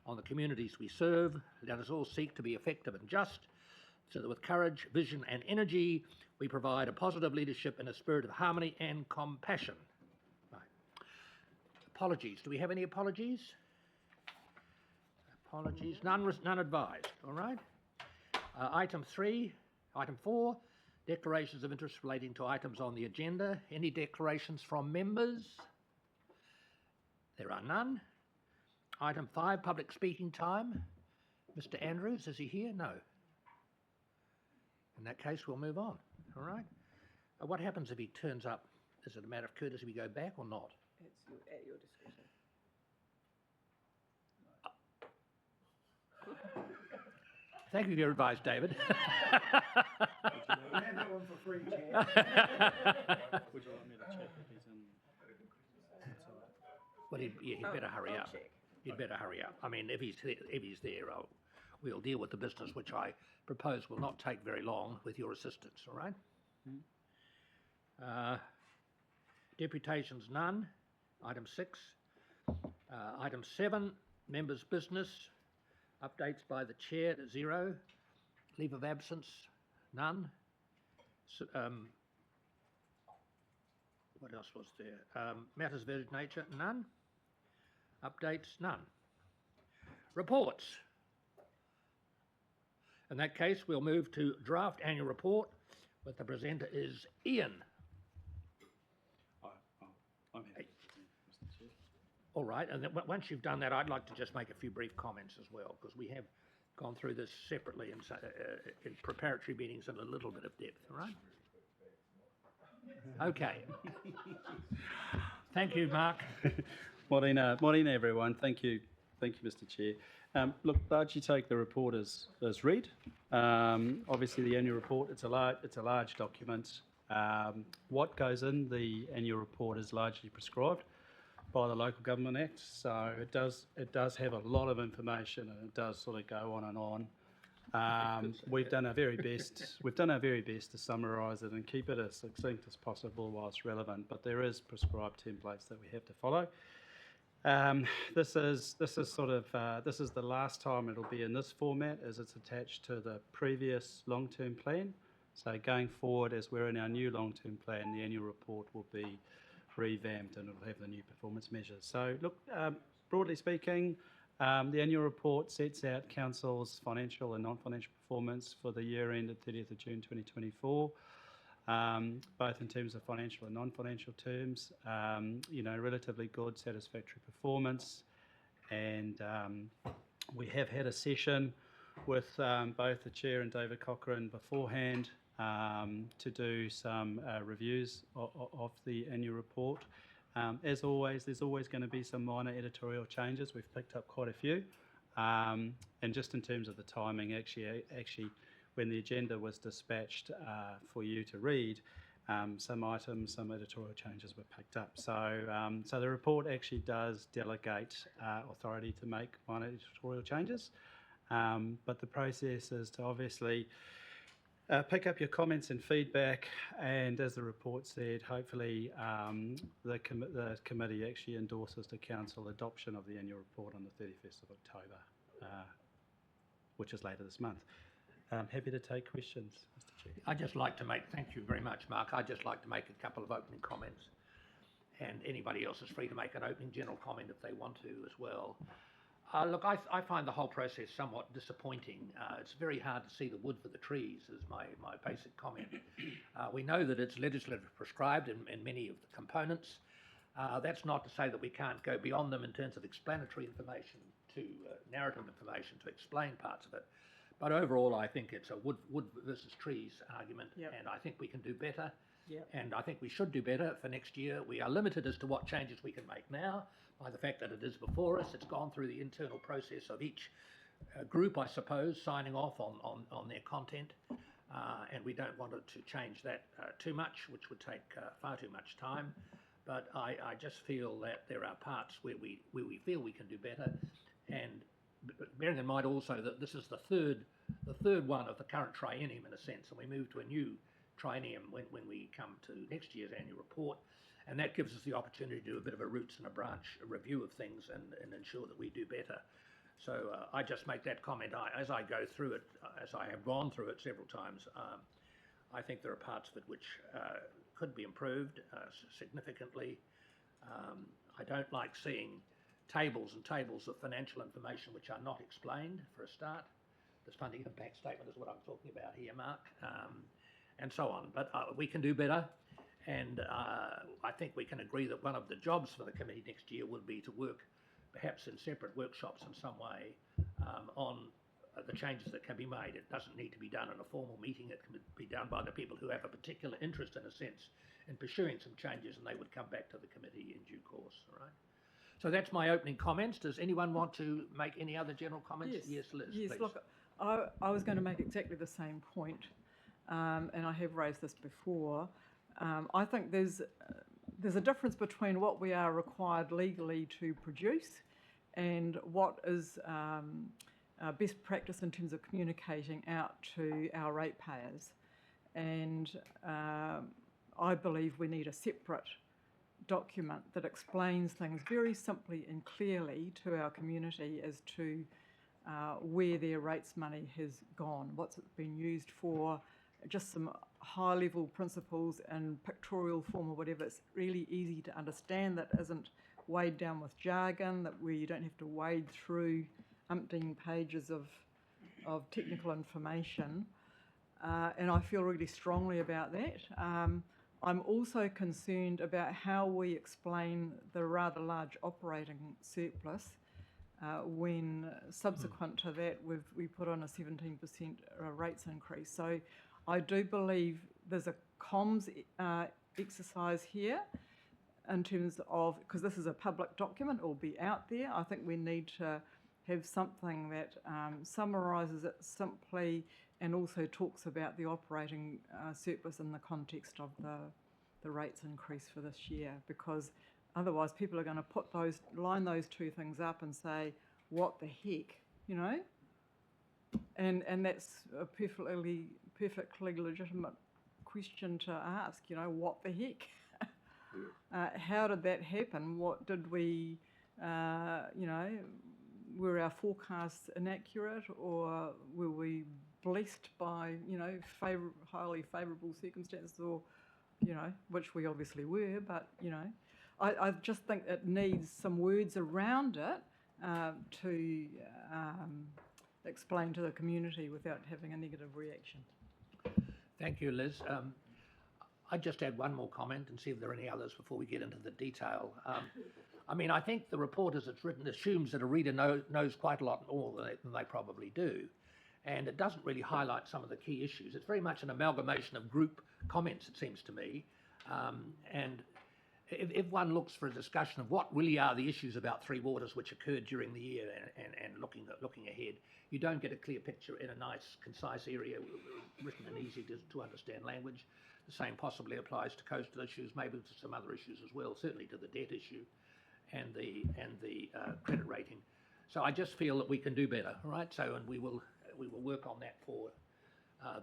on the communities we serve. Let us all seek to be effective and just, so that with courage, vision and energy, we provide a positive leadership in a spirit of harmony and compassion. Right. Apologies. Do we have any apologies? Apologies. None advised. All right. Item 4, declarations of interest relating to items on the agenda. Any declarations from members? There are none. Item 5, public speaking time. Mr. Andrews, is he here? No. In that case, we'll move on. All right. What happens if he turns up? Is it a matter of courtesy we go back or not? It's at your discretion. Thank you for your advice, David. You have that one for free, Chair. Would you like me to check if he's in? Well, he'd better hurry I'll up. check. He'd better hurry up. I mean, if he's there, we'll deal with the business, which I propose will not take very long with your assistance, all right? Deputations, none. Item 6. Item 7, members' business. Updates by the chair, 0. Leave of absence, none. So, what else was there? Matters of urgent nature, none. Updates, none. Reports. In that case, we'll move to draft annual report, but the presenter is Ian. I'm happy, Mr. Chair. All right, and then once you've done that, I'd like to just make a few brief comments as well, because we have gone through this separately in preparatory meetings in a little bit of depth, all right? Okay. Thank you, Mark. Morena, everyone. Thank you, Mr. Chair. Look, largely take the report as read. Obviously, the annual report, it's a large document. What goes in the annual report is largely prescribed by the Local Government Act, so it does have a lot of information, and it does sort of go on and on. We've done our very best. We've done our very best to summarise it and keep it as succinct as possible whilst relevant. But there is prescribed templates that we have to follow. This is the last time it'll be in this format, as it's attached to the previous long-term plan. So going forward, as we're in our new long-term plan, the annual report will be revamped and it'll have the new performance measures. So look, broadly speaking, the annual report sets out Council's financial and non-financial performance for the year ended 30th of June 2024, both in terms of financial and non-financial terms. Relatively good, satisfactory performance. And we have had a session with both the Chair and David Cochrane beforehand to do some reviews of the annual report. As always, there's always going to be some minor editorial changes. We've picked up quite a few. And just in terms of the timing, actually, when the agenda was dispatched for you to read, some editorial changes were picked up. So the report actually does delegate authority to make minor editorial changes. But the process is to obviously pick up your comments and feedback, and as the report said, hopefully the committee actually endorses the council adoption of the annual report on the 31st of October, which is later this month. Happy to take questions, Mr. Chair. Thank you very much, Mark. I'd just like to make a couple of opening comments, and anybody else is free to make an opening general comment if they want to as well. Look, I find the whole process somewhat disappointing. It's very hard to see the wood for the trees, is my basic comment. We know that it's legislatively prescribed in many of the components. That's not to say that we can't go beyond them in terms of explanatory information to narrative information to explain parts of it. But overall, I think it's a wood versus trees argument, and I think we can do better. And I think we should do better for next year. We are limited as to what changes we can make now by the fact that it is before us. It's gone through the internal process of each group, I suppose, signing off on their content. And we don't want it to change that too much, which would take far too much time. But I just feel that there are parts where we feel we can do better. And bearing in mind also that this is the third one of the current triennium in a sense, and we move to a new triennium when we come to next year's annual report, and that gives us the opportunity to do a bit of a roots and a branch review of things and ensure that we do better. So So I just make that comment. As I go through it, as I have gone through it several times, I think there are parts of it which could be improved significantly. I don't like seeing tables and tables of financial information which are not explained, for a start. The funding impact statement is what I'm talking about here, Mark, and so on. But we can do better, and I think we can agree that one of the jobs for the committee next year would be to work perhaps in separate workshops in some way on the changes that can be made. It doesn't need to be done in a formal meeting. It can be done by the people who have a particular interest, in a sense, in pursuing some changes, and they would come back to the committee in due course. All right. So that's my opening comments. Does anyone want to make any other general comments? Yes, Liz. Yes, please. look, I was going to make exactly the same point, and I have raised this before. I think there's a difference between what we are required legally to produce and what is best practice in terms of communicating out to our ratepayers. And I believe we need a separate document that explains things very simply and clearly to our community as to where their rates money has gone, what's it been used for, just some high-level principles and pictorial form or whatever. It's really easy to understand, that isn't weighed down with jargon, that where you don't have to wade through umpteen pages of technical information. And I feel really strongly about that. I'm also concerned about how we explain the rather large operating surplus when subsequent to that we put on a 17% rates increase. So I do believe there's a comms exercise here in terms of, because this is a public document, it will be out there. I think we need to have something that summarises it simply and also talks about the operating surplus in the context of the rates increase for this year, because otherwise people are going to line those two things up and say, what the heck, you know? And that's a perfectly legitimate question to ask, you know, what the heck? How did that happen? What did we, you know, were our forecasts inaccurate, or were we blessed by, you know, highly favourable circumstances, or, you know, which we obviously were, but, you know, I just think it needs some words around it to explain to the community without having a negative reaction. Thank you, Liz. I'd just add one more comment and see if there are any others before we get into the detail. I mean, I think the report as it's written assumes that a reader knows quite a lot more than they probably do. And it doesn't really highlight some of the key issues. It's very much an amalgamation of group comments, it seems to me. And if one looks for a discussion of what really are the issues about Three Waters which occurred during the year and looking ahead, you don't get a clear picture in a nice, concise area written in easy to understand language. The same possibly applies to coastal issues, maybe to some other issues as well, certainly to the debt issue and the credit rating. So I just feel that we can do better, all right? So, and we will work on that for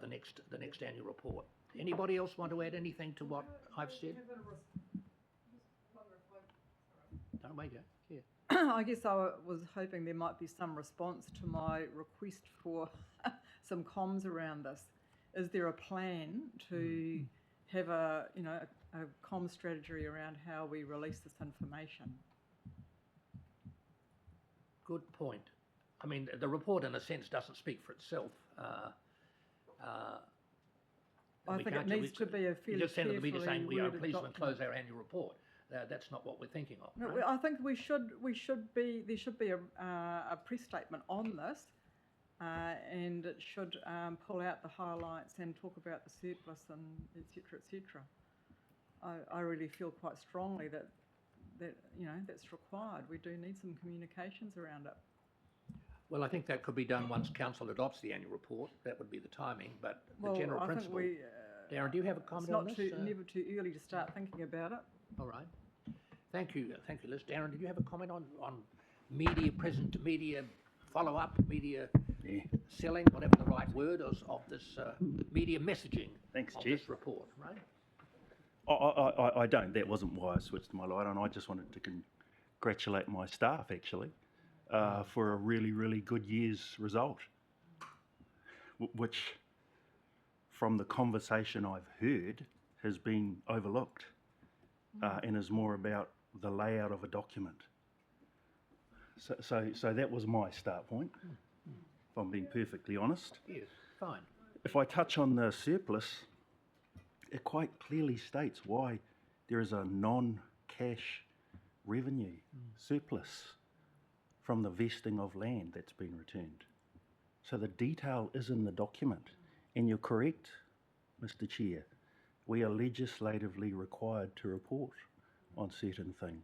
the next annual report. Anybody else want to add anything to what I've said? Don't wait, yeah. I guess I was hoping there might be some response to my request for some comms around this. Is there a plan to have a comms strategy around how we release this information? Good point. I mean, the report, in a sense, doesn't speak for itself. I think it needs to be a fairly You just sent it to me carefully saying we are worded pleased to document. close our annual report. That's not what we're thinking of. No, right? I think there should be a press statement on this, and it should pull out the highlights and talk about the surplus and et cetera, et cetera. I really feel quite strongly that you know that's required. We do need some communications around it. Well, I think that could be done once council adopts the annual report. That would be the timing, but the general I principle. think Darren, do you have a comment on this? It's never too early to start thinking about it. All right. Thank you, Liz. Darren, did you have a comment on media media follow-up, media selling, whatever the right word is, of this media messaging Thanks, of Chair. this report, right? I don't. That wasn't why I switched my light on. I just wanted to congratulate my staff, actually. for a really, really good year's result, which, from the conversation I've heard, has been overlooked and is more about the layout of a document. So that was my start point, if I'm being perfectly honest. Yes, fine. If I touch on the surplus, it quite clearly states why there is a non-cash revenue surplus from the vesting of land that's been returned. So the detail is in the document. And you're correct, Mr. Chair, we are legislatively required to report on certain things.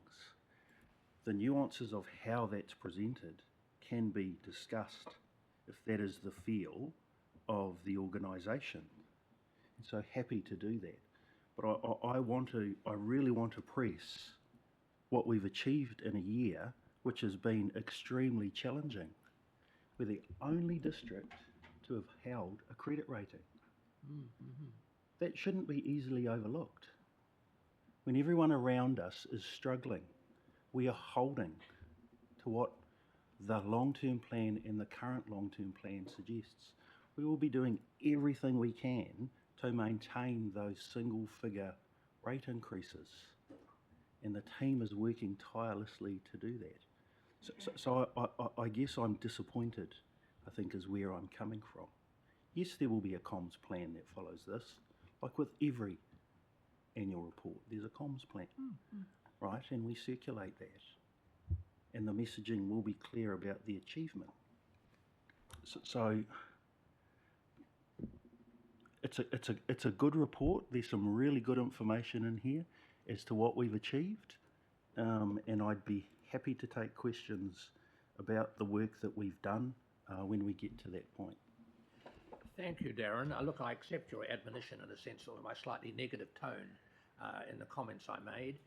The nuances of how that's presented can be discussed if that is the feel of the organisation. So happy to do that. But I really want to press what we've achieved in a year, which has been extremely challenging. We're the only district to have held a credit rating. That shouldn't be easily overlooked. When everyone around us is struggling, we are holding to what the long-term plan and the current long-term plan suggests. We will be doing everything we can to maintain those single-figure rate increases, and the team is working tirelessly to do that. So I guess I'm disappointed, I think, is where I'm coming from. Yes, there will be a comms plan that follows this, like with every annual report. There's a comms plan, right? And we circulate that. And the messaging will be clear about the achievement. So it's a good report. There's some really good information in here as to what we've achieved. And I'd be happy to take questions about the work that we've done when we get to that point. Thank you, Darren. Look, I accept your admonition in a sense of my slightly negative tone in the comments I made.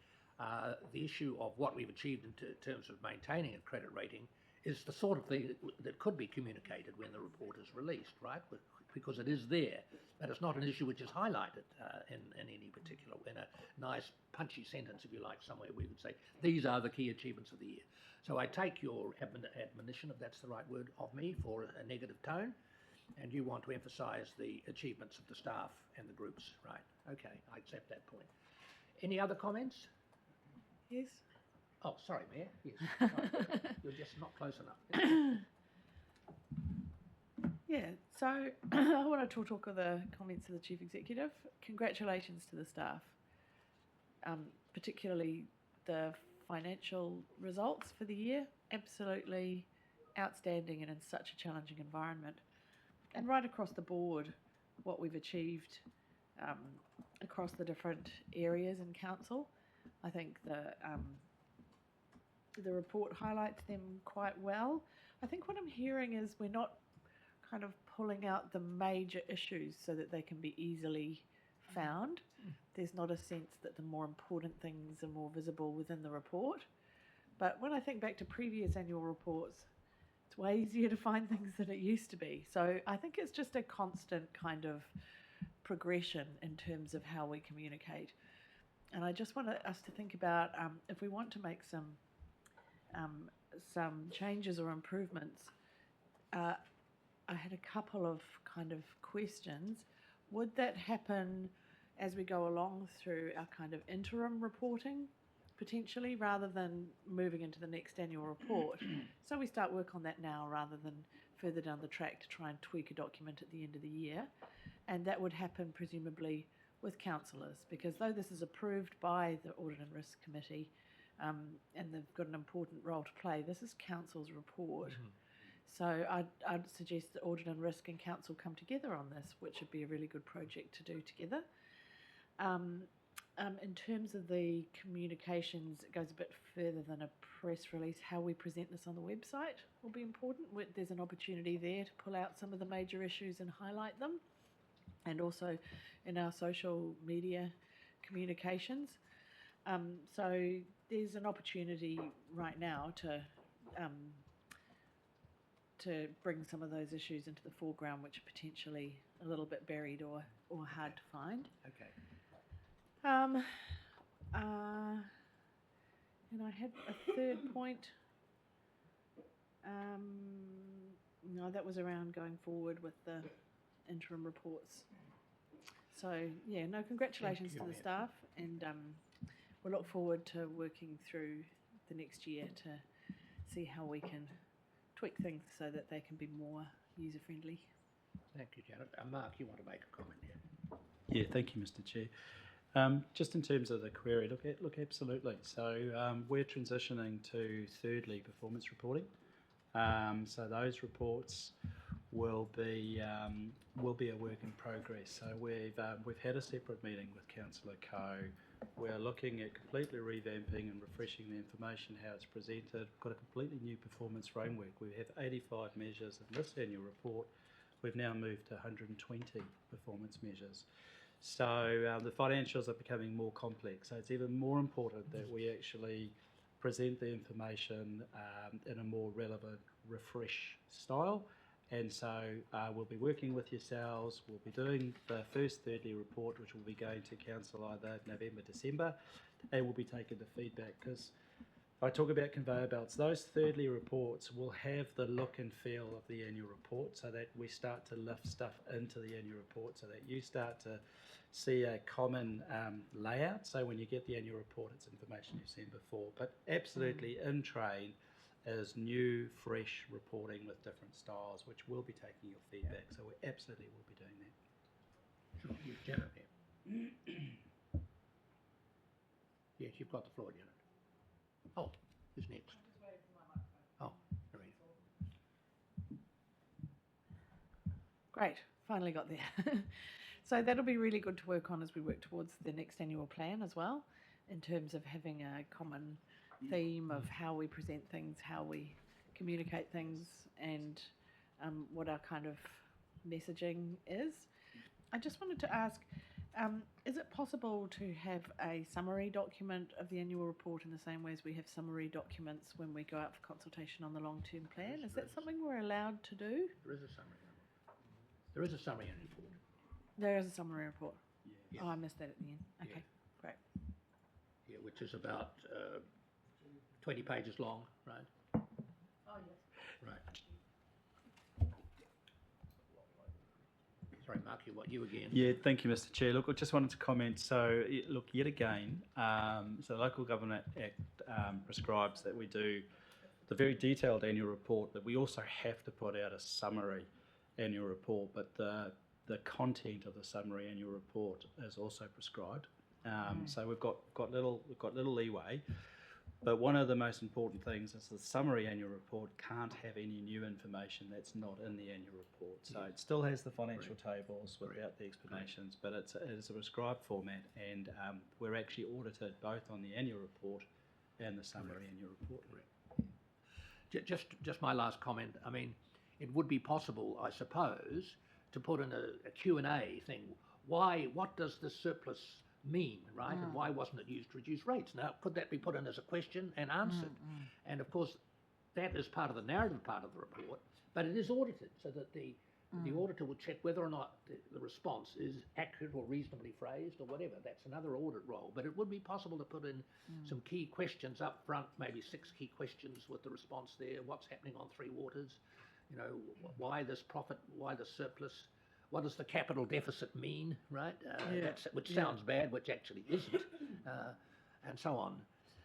The issue of what we've achieved in terms of maintaining a credit rating is the sort of thing that could be communicated when the report is released, right? Because it is there, but it's not an issue which is highlighted in any particular, in a nice punchy sentence, if you like, somewhere we would say, these are the key achievements of the year. So I take your admonition, if that's the right word, of me for a negative tone, and you want to emphasise the achievements of the staff and the groups, right? Okay, I accept that point. Any other comments? Yes. Oh, sorry, Mayor. Yes. Sorry. You're just not close enough. Yeah, so I want to talk of the comments of the Chief Executive. Congratulations to the staff, particularly the financial results for the year. Absolutely outstanding and in such a challenging environment. And right across the board, what we've achieved across the different areas in council. I think the report highlights them quite well. I think what I'm hearing is we're not kind of pulling out the major issues so that they can be easily found. There's not a sense that the more important things are more visible within the report. But when I think back to previous annual reports, it's way easier to find things than it used to be. So I think it's just a constant kind of progression in terms of how we communicate. And I just want us to think about if we want to make some changes or improvements. I had a couple of kind of questions. Would that happen as we go along through our kind of interim reporting, potentially, rather than moving into the next annual report? So we start work on that now rather than further down the track to try and tweak a document at the end of the year. And that would happen presumably with councillors, because though this is approved by the Audit and Risk Committee, and they've got an important role to play, this is council's report. So I'd suggest that Audit and Risk and Council come together on this, which would be a really good project to do together. In terms of the communications, it goes a bit further than a press release. How we present this on the website will be important. There's an opportunity there to pull out some of the major issues and highlight them, and also in our social media communications. So there's an opportunity right now to bring some of those issues into the foreground, which are potentially a little bit buried or hard to find. Okay. And I had a third point. No, that was around going forward with the interim reports. So, yeah, no, congratulations you, to the Matt. staff, and we'll look forward to working through the next year to see how we can tweak things so that they can be more user-friendly. Thank you, Janet. Mark, you want to make a comment here? Yeah, thank you, Mr. Chair. Just in terms of the query, look, absolutely. So we're transitioning to thirdly performance reporting. So those reports will be a work in progress. So we've had a separate meeting with Councillor Coe. We're looking at completely revamping and refreshing the information, how it's presented. We've got a completely new performance framework. We have 85 measures in this annual report. We've now moved to 120 performance measures. So the financials are becoming more complex. So it's even more important that we actually present the information in a more relevant, refresh style. And so we'll be working with yourselves. We'll be doing the first thirdly report, which will be going to council either November, December, and we'll be taking the feedback, because I talk about conveyor belts. Those thirdly reports will have the look and feel of the annual report, so that we start to lift stuff into the annual report, so that you start to see a common layout. So when you get the annual report, it's information you've seen before. But absolutely in train is new, fresh reporting with different styles, which will be taking your feedback. So we absolutely will be doing that. Sure. Yes, Janet here. Yes, you've got the floor, Janet. Oh, who's next? Oh, Lorena. Great, finally got there. So that'll be really good to work on as we work towards the next annual plan as well, in terms of having a common theme of how we present things, how we communicate things, and what our kind of messaging is. I just wanted to ask, is it possible to have a summary document of the annual report in the same way as we have summary documents when we go out for consultation on the long-term plan? Is that something we're allowed to do? There is a summary. There is a summary in the report. There is a summary report. Yeah. Oh, I missed that at the end. Okay, great. Yeah, which is about 20 pages long, right? Oh, yes. Right. Sorry, Mark, you again. Yeah, thank you, Mr. Chair. Look, I just wanted to comment. So, look, yet again, so the Local Government Act prescribes that we do the very detailed annual report, but we also have to put out a summary annual report, but the content of the summary annual report is also prescribed. So we've got little leeway. But one of the most important things is the summary annual report can't have any new information that's not in the annual report. So it still has the financial tables without the explanations, but it is a prescribed format, and we're actually audited both on the annual report and the summary annual report. Just my last comment. I mean, it would be possible, I suppose, to put in a Q&A thing. What does the surplus mean, right? And why wasn't it used to reduce rates? Now, could that be put in as a question and answered? And of course, that is part of the narrative part of the report, but it is audited, so that the auditor would check whether or not the response is accurate or reasonably phrased or whatever. That's another audit role. But it would be possible to put in some key questions up front, maybe 6 key questions with the response there. What's happening on Three Waters? You know, why this profit? Why the surplus? What does the capital deficit mean, right? Which sounds bad, which actually isn't, and so on.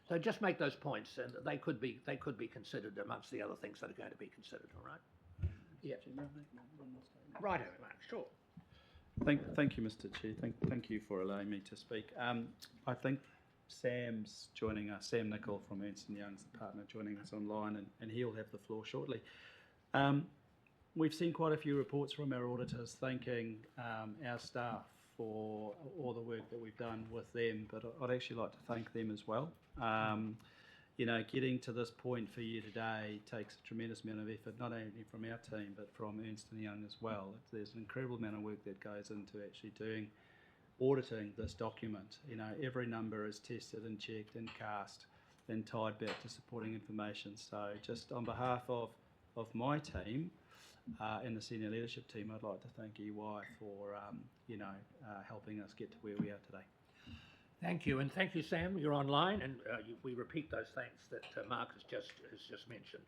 So just make those points, and they could be considered amongst the other things that are going to be considered. All right? Yeah. Right, Mark. Sure. Thank you, Mr. Chair. Thank you for allowing me to speak. I think Sam's joining us. Sam Nicol from Ernst & Young's the partner joining us online, and he'll have the floor shortly. We've seen quite a few reports from our auditors thanking our staff for all the work that we've done with them, but I'd actually like to thank them as well. You know, getting to this point for you today takes a tremendous amount of effort, not only from our team, but from Ernst & Young as well. There's an incredible amount of work that goes into actually auditing this document. You know, every number is tested and checked and cast and tied back to supporting information. So just on behalf of my team and the senior leadership team, I'd like to thank EY for helping us get to where we are today. Thank you, and thank you, Sam. You're online, and we repeat those thanks that Mark has just mentioned.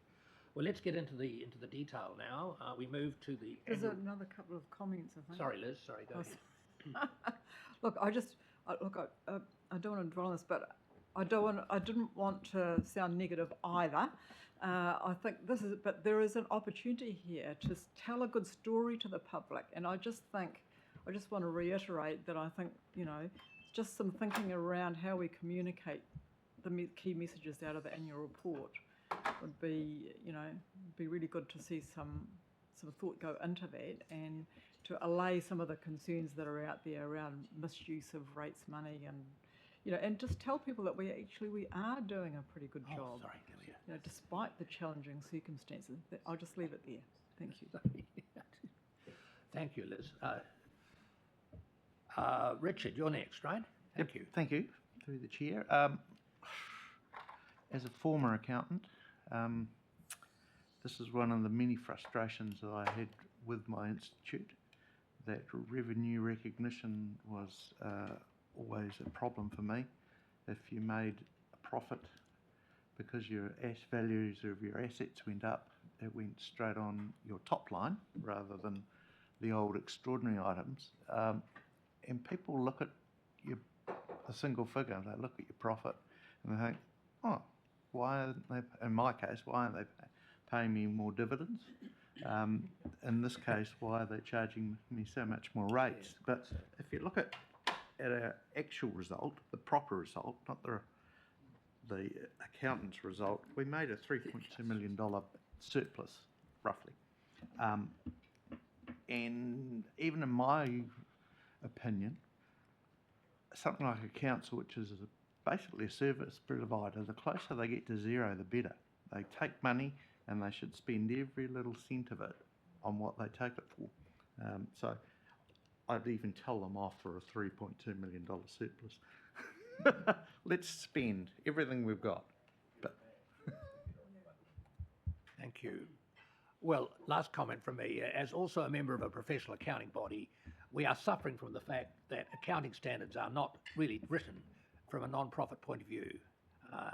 Well, let's get into the detail now. We move to the There's annual- another couple of comments, I think. Sorry, Liz, sorry, go Oh, ahead. Look, I don't want to dwell on this, but I didn't want to sound negative either. I think but there is an opportunity here to tell a good story to the public, and I just want to reiterate that I think, just some thinking around how we communicate the key messages out of the annual report would be really good to see some thought go into that, and to allay some of the concerns that are out there around misuse of rates money, and just tell people that we are doing a pretty good Oh, job, sorry, Delia. despite the challenging circumstances. I'll just leave it there. Thank you. Thank you, Liz. Richard, you're next, right? Thank you. Thank you, through the chair. As a former accountant, this is one of the many frustrations that I had with my institute, that revenue recognition was always a problem for me. If you made a profit because your values of your assets went up, it went straight on your top line rather than the old extraordinary items. And people look at a single figure, and they look at your profit and they think, oh, why aren't they, in my case, why aren't they paying me more dividends? In this case, why are they charging me so much more rates? But if you look at our actual result, the proper result, not the accountant's result, we made a $3.2 million surplus, roughly. And even in my opinion, something like a council, which is basically a service provider, the closer they get to zero, the better. They take money and they should spend every little cent of it on what they take it for. So I'd even tell them off for a $3.2 million surplus. Let's spend everything we've got. But Thank you. Well, last comment from me. As also a member of a professional accounting body, we are suffering from the fact that accounting standards are not really written from a non-profit point of view.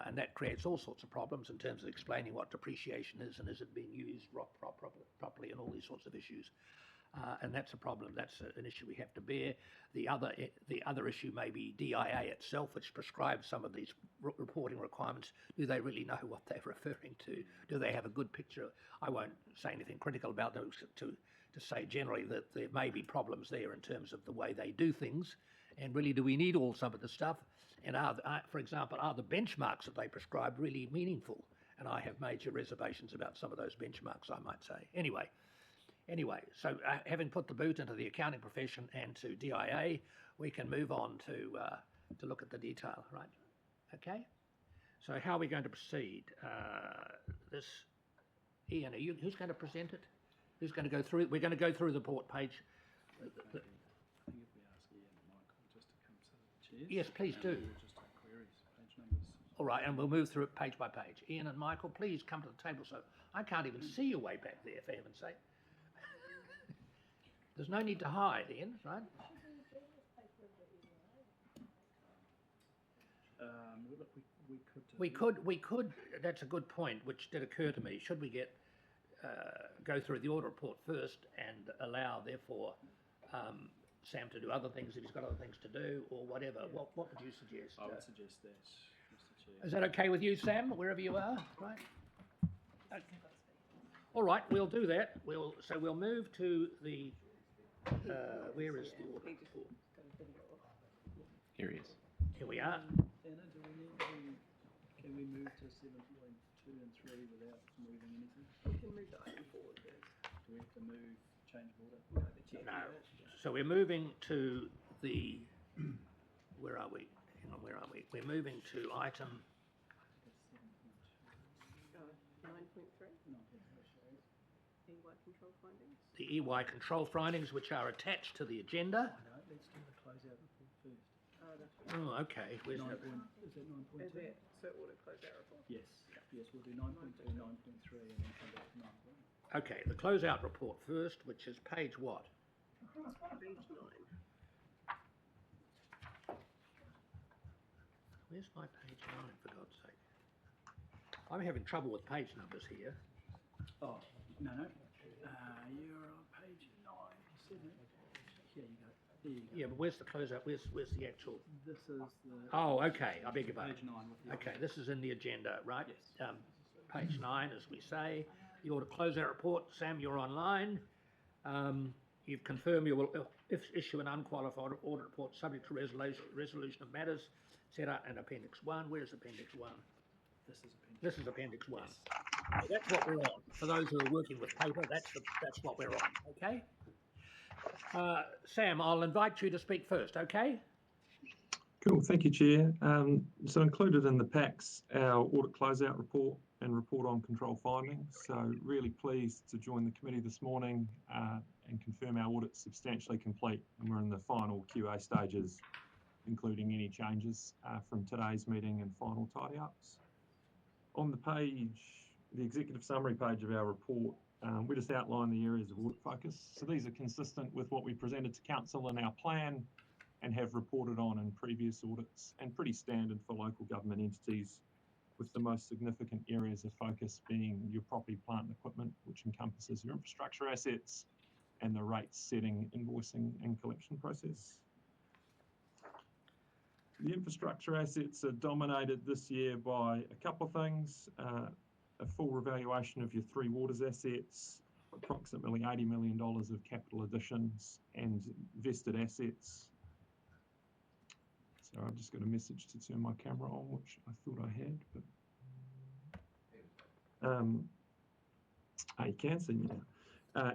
And that creates all sorts of problems in terms of explaining what depreciation is and is it being used properly and all these sorts of issues. And that's a problem. That's an issue we have to bear. The other issue may be DIA itself, which prescribes some of these reporting requirements. Do they really know what they're referring to? Do they have a good picture? I won't say anything critical about those to say generally that there may be problems there in terms of the way they do things. And really, do we need all some of the stuff? And for example, are the benchmarks that they prescribe really meaningful? And I have major reservations about some of those benchmarks, I might say. Anyway, so having put the boot into the accounting profession and to DIA, we can move on to look at the detail, right? Okay. So how are we going to proceed? Ian, who's going to present it? Who's going to go through it? We're going to go through the report page. I think if we ask Ian and Michael just to come to the chairs. Yes, please do. We'll just take queries, page numbers. All right, and we'll move through it page by page. Ian and Michael, please come to the table. So I can't even see you way back there, for heaven's sake. There's no need to hide, Ian, right? Look, we could. We could. That's a good point, which did occur to me. Should we go through the audit report first and allow, therefore, Sam to do other things if he's got other things to do, or whatever? Yeah. What would you suggest? I would suggest that, Mr. Chair. Is that okay with you, Sam, wherever you are? Right. Okay. All right, we'll do that. We'll move to the. Where is the audit report? here he is. Here we are. Anna, can we move to 7.2 and 3 without moving anything? We can move the item forward first. Do we have to move, change of order? No. So we're moving to the. Where are we? Hang on, where are we? We're moving to item. 9.3, EY control findings. The EY control findings, which are attached to the agenda. No, let's do the closeout report first. Oh, okay. Where's that? Is that 9.2? Is it, so audit closeout report? Yes, we'll do 9.2, 9.3 and then come back to 9.1. Okay, the closeout report first, which is page what? Page 9. Where's my page 9, for God's sake? I'm having trouble with page numbers here. Oh, no. You're on page 9, 7. Here you go. There you go. Yeah, but where's the closeout? Where's the actual? This is the. Oh, okay, I beg your pardon. Page 9 with the. Okay, this is in the agenda, right? Yes. Page 9, as we say, the audit closeout report. Sam, you're online. You've confirmed you will issue an unqualified audit report subject to resolution of matters set out in Appendix 1. Where's Appendix 1? This is appendix. This is Appendix 1. That's what we're on. For those who are working with paper, that's what we're on, okay? Sam, I'll invite you to speak first, okay? Cool, thank you, Chair. So included in the packs, our audit closeout report and report on control findings. So really pleased to join the committee this morning and confirm our audit's substantially complete, and we're in the final QA stages, including any changes from today's meeting and final tidy-ups. On the page, the executive summary page of our report, we just outline the areas of audit focus. So these are consistent with what we presented to Council in our plan and have reported on in previous audits, and pretty standard for local government entities, with the most significant areas of focus being your property, plant and equipment, which encompasses your infrastructure assets, and the rates setting, invoicing and collection process. The infrastructure assets are dominated this year by a couple of things. A full revaluation of your Three Waters assets, approximately $80 million of capital additions and vested assets. So I've just got a message to turn my camera on, which I thought I had, but you can see me now.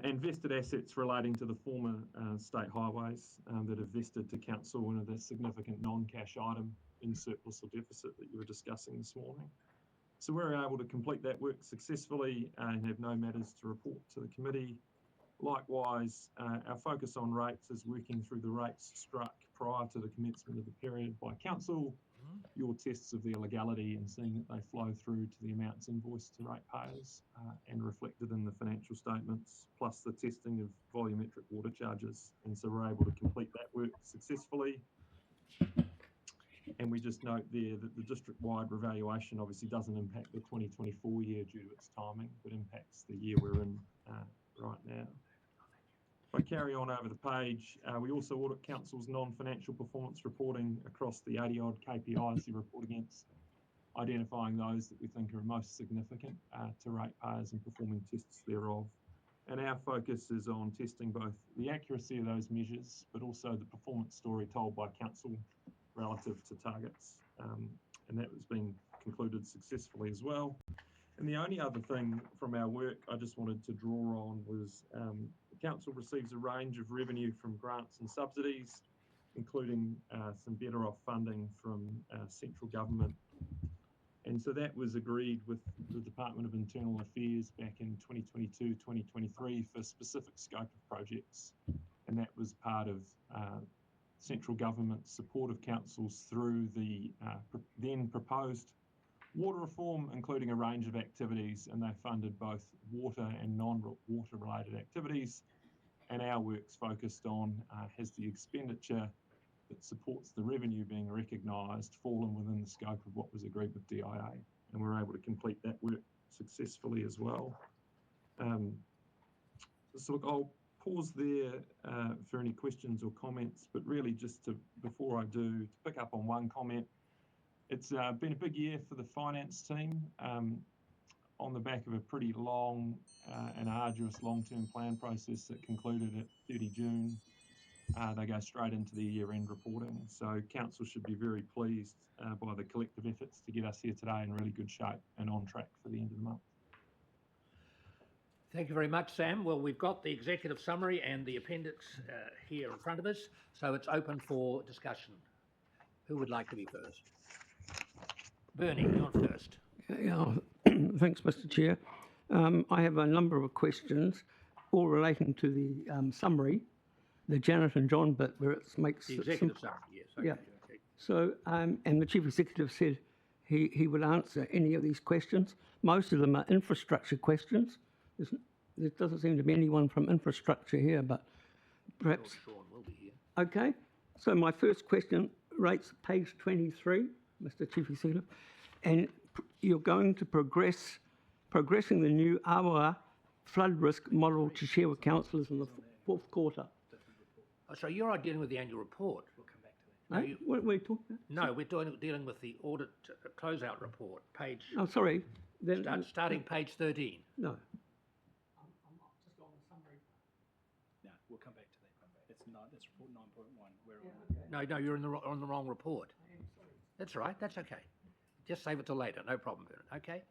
And vested assets relating to the former state highways that have vested to council, and are the significant non-cash item in surplus or deficit that you were discussing this morning. So we're able to complete that work successfully and have no matters to report to the committee. Likewise, our focus on rates is working through the rates struck prior to the commencement of the period by council, your tests of their legality and seeing that they flow through to the amounts invoiced to ratepayers and reflected in the financial statements, plus the testing of volumetric water charges. And so we're able to complete that work successfully. And we just note there that the district-wide revaluation obviously doesn't impact the 2024 year due to its timing, but impacts the year we're in right now. If I carry on over the page, we also audit council's non-financial performance reporting across the 80-odd KPIs you report against, identifying those that we think are most significant to ratepayers and performing tests thereof. And our focus is on testing both the accuracy of those measures, but also the performance story told by council relative to targets. And that has been concluded successfully as well. And the only other thing from our work I just wanted to draw on was the council receives a range of revenue from grants and subsidies, including some better off funding from central government. And so that was agreed with the Department of Internal Affairs back in 2022-2023 for specific scope of projects. And that was part of central government's support of councils through the then proposed water reform, including a range of activities, and they funded both water and non-water related activities. And our work's focused on has the expenditure that supports the revenue being recognised fallen within the scope of what was agreed with DIA, and we're able to complete that work successfully as well. So look, I'll pause there for any questions or comments, but really just to, before I do, to pick up on one comment. It's been a big year for the finance team on the back of a pretty long and arduous long-term plan process that concluded at 30 June. They go straight into the year-end reporting. So council should be very pleased by the collective efforts to get us here today in really good shape and on track for the end of the month. Thank you very much, Sam. Well, we've got the executive summary and the appendix here in front of us, so it's open for discussion. Who would like to be first? Bernie, you're first. Yeah, thanks, Mr. Chair. I have a number of questions, all relating to the summary, the Janet and John bit, where it makes The it executive simple. summary, yes. Okay, Yeah. okay. So, and the Chief Executive said he would answer any of these questions. Most of them are infrastructure questions. There doesn't seem to be anyone from infrastructure here, but perhaps. Sean will be here. Okay, so my first question rates page 23, Mr. Chief Executive, and you're going to progressing the new Awa flood risk model to share with councillors in the fourth quarter. Oh, so you're dealing with the annual report? No, Eh? What we're talking about? No, we're dealing with the audit closeout report, page, Oh, sorry. Then, starting page 13. no. No, we'll come back to that. It's report 9.1. We're on. No, you're on the wrong report. That's all right, that's okay. Just save it till later, no problem, Bernard, okay?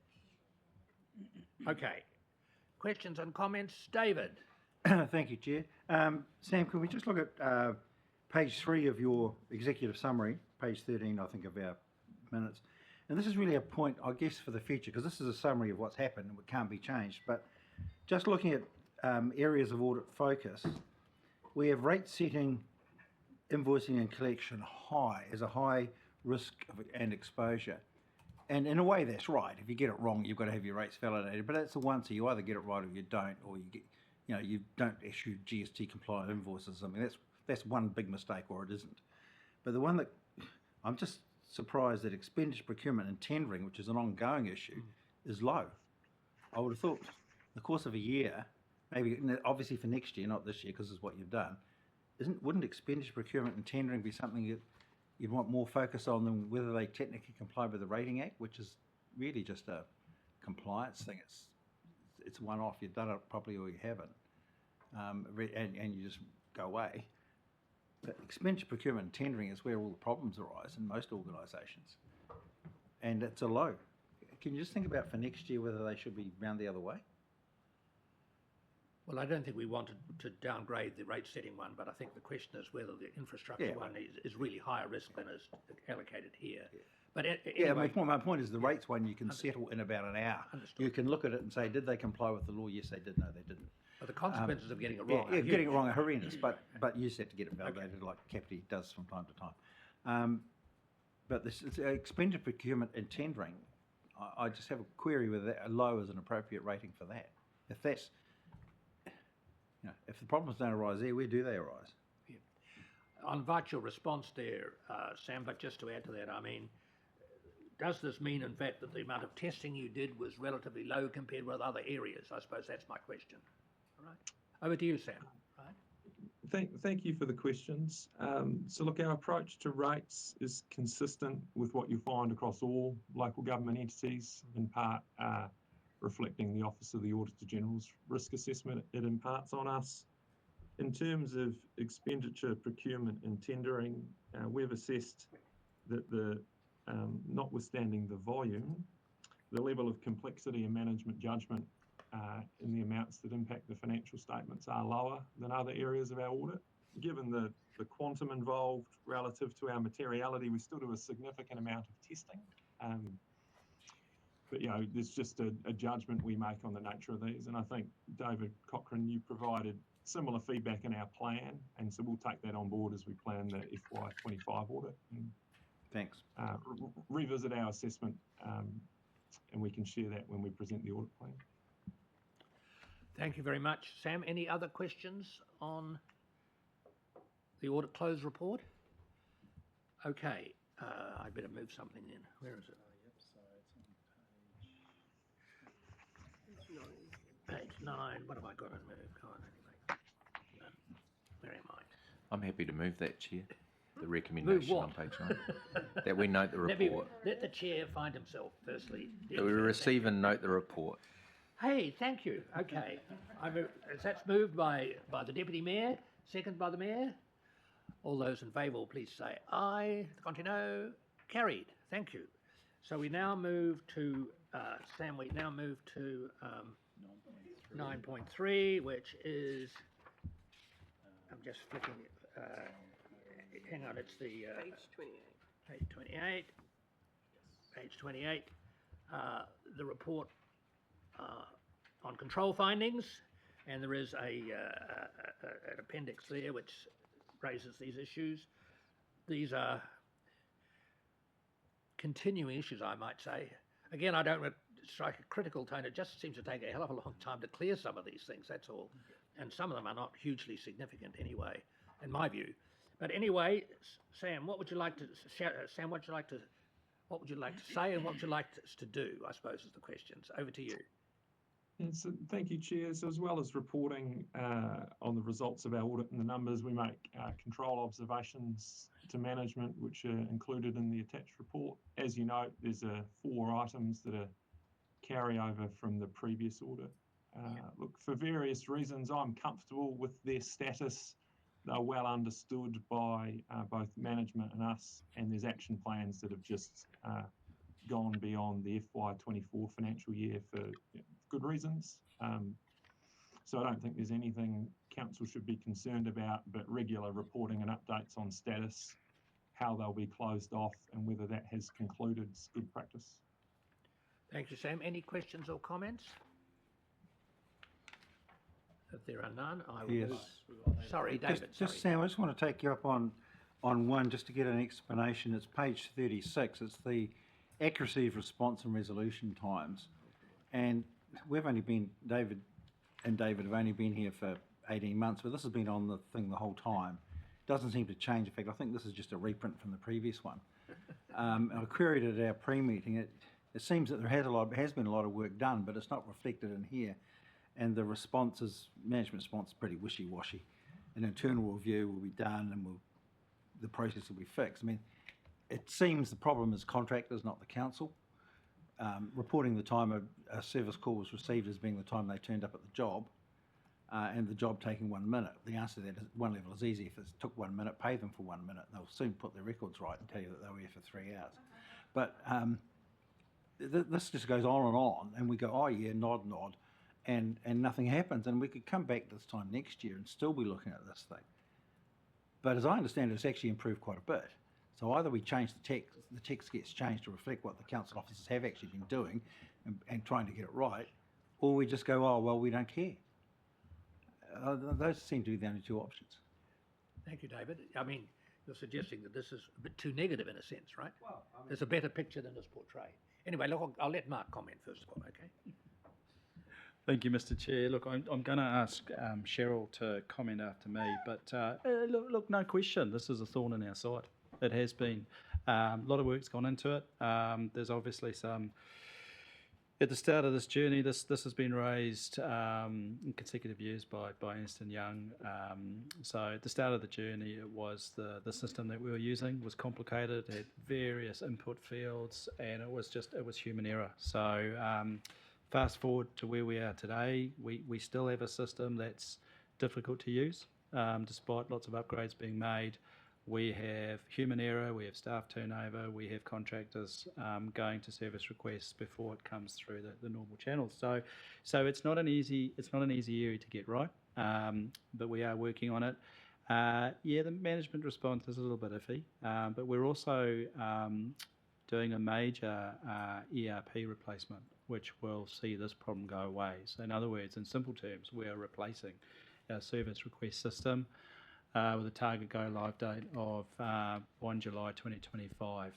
Okay. Questions and comments? David? Thank you, Chair. Sam, can we just look at page 3 of your executive summary, page 13, I think, of our minutes. And this is really a point, I guess, for the future, because this is a summary of what's happened and it can't be changed. But just looking at areas of audit focus, we have rate setting, invoicing and collection high as a high risk and exposure. And in a way, that's right. If you get it wrong, you've got to have your rates validated. But that's the one, so you either get it right or you don't, or you don't issue GST compliant invoices or something. That's one big mistake, or it isn't. But the one that I'm just surprised that expenditure procurement and tendering, which is an ongoing issue, is low. I would have thought in the course of a year, maybe obviously for next year, not this year, because this is what you've done. Wouldn't expenditure procurement and tendering be something that you'd want more focus on than whether they technically comply with the Rating Act, which is really just a compliance thing. It's one-off. You've done it properly or you haven't, and you just go away. But expenditure procurement and tendering is where all the problems arise in most organisations, and it's a low. Can you just think about for next year whether they should be round the other way? Well, I don't think we wanted to downgrade the rate setting one, but I think the question is whether the infrastructure one is really higher risk than is allocated here. But anyway, My point is the rates one you can settle in about an hour. Understood. You can look at it and say, did they comply with the law? Yes, they did. No, they didn't. but the consequences of getting it wrong. are Getting it huge. wrong are horrendous, but you just have to get it validated like Capity does from time to time. But this expenditure procurement and tendering, I just have a query whether that low is an appropriate rating for that. If that's, if the problems don't arise there, where do they arise? I'll invite your response there, Sam, but just to add to that, I mean, does this mean, in fact, that the amount of testing you did was relatively low compared with other areas? I suppose that's my question. All right. Over to you, Sam. Right. Thank you for the questions. So look, our approach to rates is consistent with what you find across all local government entities, in part reflecting the Office of the Auditor General's risk assessment it imparts on us. In terms of expenditure, procurement and tendering, we've assessed that notwithstanding the volume, the level of complexity and management judgment in the amounts that impact the financial statements are lower than other areas of our audit. Given the quantum involved relative to our materiality, we still do a significant amount of testing. But, there's just a judgment we make on the nature of these. And I think, David Cochrane, you provided similar feedback in our plan. And so we'll take that on board as we plan the FY25 audit. And, Thanks. revisit our assessment, and we can share that when we present the audit plan. Thank you very much, Sam. Any other questions on the audit close report? Okay, I better move something in. Where is it? Page 9. What have I got to move? Come on, anyway. Where am I? I'm happy to move that, Chair. The recommendation on what? page 9. That we note the report. Let the chair find himself, firstly. That we receive and note the report. Hey, thank you. Okay. That's moved by the Deputy Mayor, second by the Mayor. All those in favour, please say aye. Continue. Carried. Thank you. So we now move to, Sam, 9.3, which is, I'm just flicking it, hang on, it's the... Page 28. Page 28. Page 28. The report on control findings, and there is an appendix there which raises these issues. These are continuing issues, I might say. Again, I don't want to strike a critical tone. It just seems to take a hell of a long time to clear some of these things, that's all. And some of them are not hugely significant anyway, in my view. But anyway, Sam, what would you like to say, and what would you like us to do, I suppose, is the questions. Over to you. Yes, thank you, Chair. So as well as reporting on the results of our audit and the numbers, we make control observations to management, which are included in the attached report. As you note, there's 4 items that are carryover from the previous audit. Look, for various reasons, I'm comfortable with their status. They're well understood by both management and us, and there's action plans that have just gone beyond the FY24 financial year for good reasons. So I don't think there's anything council should be concerned about, but regular reporting and updates on status, how they'll be closed off, and whether that has concluded is good practice. Thank you, Sam. Any questions or comments? If there are none, I will. Yes. Sorry, David. Just Sam, I just want to take you up on one, just to get an explanation. It's page 36. It's the accuracy of response and resolution times. And we've only been, David and David have only been here for 18 months, but this has been on the thing the whole time. Doesn't seem to change. In fact, I think this is just a reprint from the previous one. I queried it at our pre-meeting. It seems that there has been a lot of work done, but it's not reflected in here. And the management response is pretty wishy-washy. An internal review will be done and the process will be fixed. I mean, it seems the problem is contractors, not the council. Reporting the time a service call was received as being the time they turned up at the job, and the job taking 1 minute. The answer to that is one level is easy. If it took 1 minute, pay them for 1 minute. They'll soon put their records right and tell you that they were here for 3 hours. But this just goes on, and we go, oh yeah, nod, and nothing happens. And we could come back this time next year and still be looking at this thing. But as I understand it, it's actually improved quite a bit. So either we change the text gets changed to reflect what the council officers have actually been doing and trying to get it right, or we just go, oh, well, we don't care. Those seem to be the only 2 options. Thank you, David. I mean, you're suggesting that this is a bit too negative in a sense, right? Well, there's a better picture than is portrayed. Anyway, look, I'll let Mark comment first of all, okay? Thank you, Mr. Chair. Look, I'm going to ask Cheryl to comment after me, but look, no question, this is a thorn in our side. It has been. A lot of work's gone into it. There's obviously some. At the start of this journey, this has been raised in consecutive years by Ernst & Young. So at the start of the journey, it was the system that we were using was complicated, it had various input fields, and it was human error. So fast forward to where we are today, we still have a system that's difficult to use, despite lots of upgrades being made. We have human error, we have staff turnover, we have contractors going to service requests before it comes through the normal channels. So it's not an easy area to get right, but we are working on it. The management response is a little bit iffy, but we're also doing a major ERP replacement, which will see this problem go away. So in other words, in simple terms, we are replacing our service request system with a target go live date of 1 July 2025.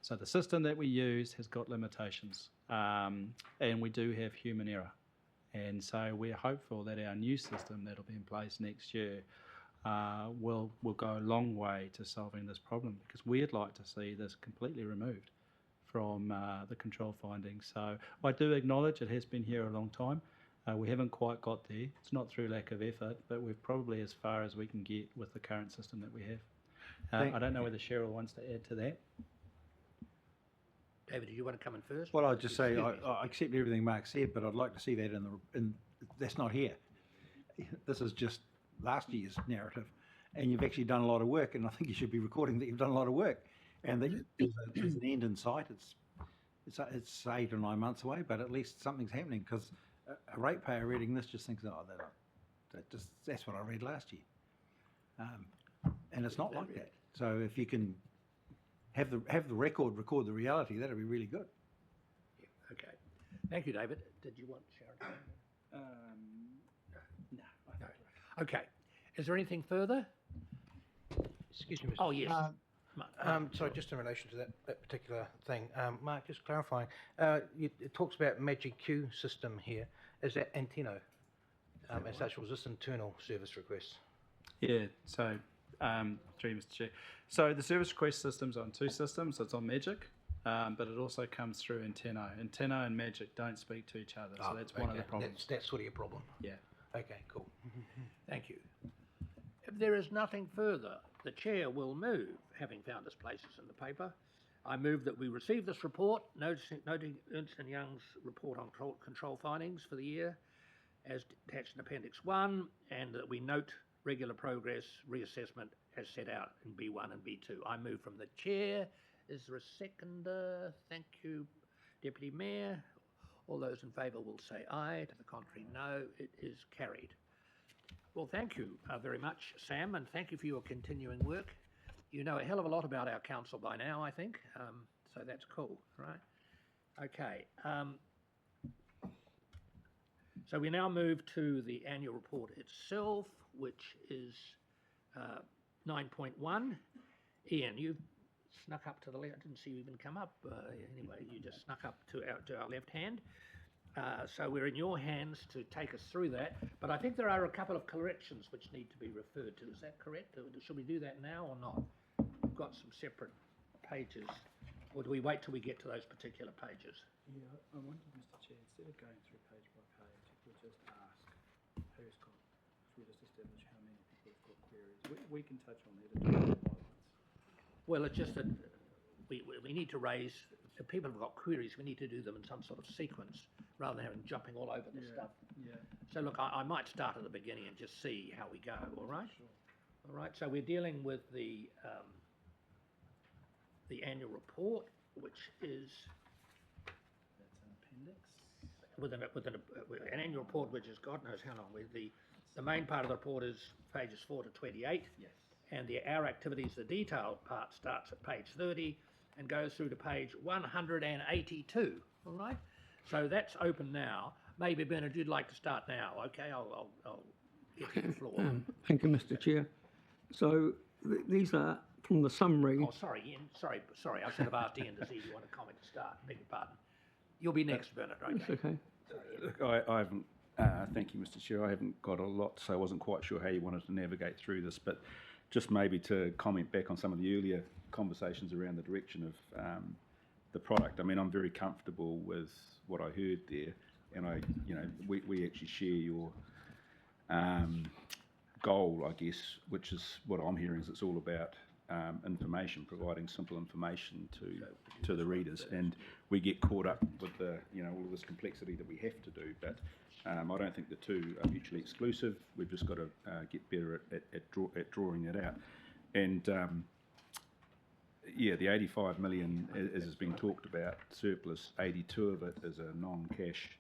So the system that we use has got limitations, and we do have human error. And so we're hopeful that our new system that'll be in place next year will go a long way to solving this problem, because we'd like to see this completely removed from the control findings. So I do acknowledge it has been here a long time. We haven't quite got there. It's not through lack of effort, but we're probably as far as we can get with the current system that we have. I don't know whether Cheryl wants to add to that. David, do you want to come in first? Well, I'd just say I accept everything Mark said, but I'd like to see that that's not here. This is just last year's narrative, and you've actually done a lot of work, and I think you should be recording that you've done a lot of work, and that there's an end in sight. It's 8 or 9 months away, but at least something's happening, because a ratepayer reading this just thinks, oh, that's what I read last year, and it's not like that. So if you can have the record record the reality, that'd be really good. Yeah, okay. Thank you, David. Did you want Sharon? No. Okay. Is there anything further? Excuse me, Mr. Oh, yes. Sorry, just in relation to that particular thing, Mark, just clarifying, it talks about Magic Q system here. Is that Anteno as such, or was this internal service requests? Yeah, so, through you, Mr. Chair. So the service request system's on 2 systems. It's on Magic, but it also comes through Anteno. Anteno and Magic don't speak to each other, so that's one of the problems. That's sort of your problem. Yeah. Okay, cool. Thank you. If there is nothing further, the chair will move, having found its places in the paper. I move that we receive this report, noting Ernst & Young's report on control findings for the year as attached in Appendix 1, and that we note regular progress reassessment as set out in B1 and B2. I move from the chair. Is there a seconder? Thank you, Deputy Mayor. All those in favour will say aye. To the contrary, no. It is carried. Well, thank you very much, Sam, and thank you for your continuing work. You know a hell of a lot about our council by now, I think, so that's cool, right? Okay. So we now move to the annual report itself, which is 9.1. Ian, you've snuck up to the left. I didn't see you even come up. Anyway, you just snuck up to our left hand. So we're in your hands to take us through that. But I think there are a couple of corrections which need to be referred to. Is that correct? Or should we do that now or not? We've got some separate pages. Or do we wait till we get to those particular pages? Yeah, I wondered, Mr. Chair, instead of going through page by page, if we just ask who's got, if we just establish how many people have got queries. We can touch on that at all. Well, it's just that we need to raise, if people have got queries, we need to do them in some sort of sequence rather than having jumping all over the stuff. Yeah. So look, I might start at the beginning and just see how we go, all right? Sure. All right, so we're dealing with the annual report, which is That's an appendix. with an annual report which is God knows how long. The main part of the report is pages 4 to 28. Yes. And our activities, the detailed part, starts at page 30 and goes through to page 182, all right? So that's open now. Maybe, Bernard, you'd like to start now, okay? I'll get to the floor. Thank you, Mr. Chair. So these are from the summary. Oh, sorry, Ian, sorry, I should have asked Ian to see if you want to comment to start, beg your pardon. You'll be next, Bernard, okay? It's okay. Look, I haven't, thank you, Mr. Chair. I haven't got a lot, so I wasn't quite sure how you wanted to navigate through this, but just maybe to comment back on some of the earlier conversations around the direction of the product. I mean, I'm very comfortable with what I heard there, and we actually share your goal, I guess, which is what I'm hearing is it's all about information, providing simple information to the readers, and we get caught up with the all of this complexity that we have to do, but I don't think the two are mutually exclusive. We've just got to get better at drawing that out. And the 85 million, as has been talked about, surplus, 82 of it is a non-cash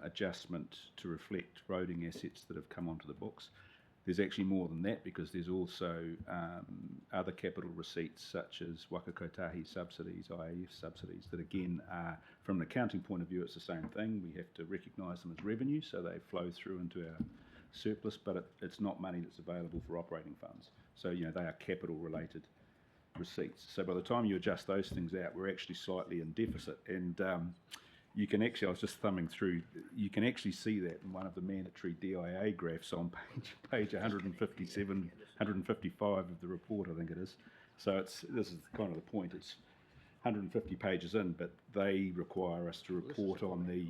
adjustment to reflect roading assets that have come onto the books. There's actually more than that because there's also other capital receipts such as Waka Kotahi subsidies, IAF subsidies, that again are, from an accounting point of view, it's the same thing. We have to recognise them as revenue, so they flow through into our surplus, but it's not money that's available for operating funds. So, they are capital related receipts. So by the time you adjust those things out, we're actually slightly in deficit. And you can actually, I was just thumbing through, you can actually see that in one of the mandatory DIA graphs on page 157, 155 of the report, I think it is. So this is kind of the point. It's 150 pages in, but they require us to report on the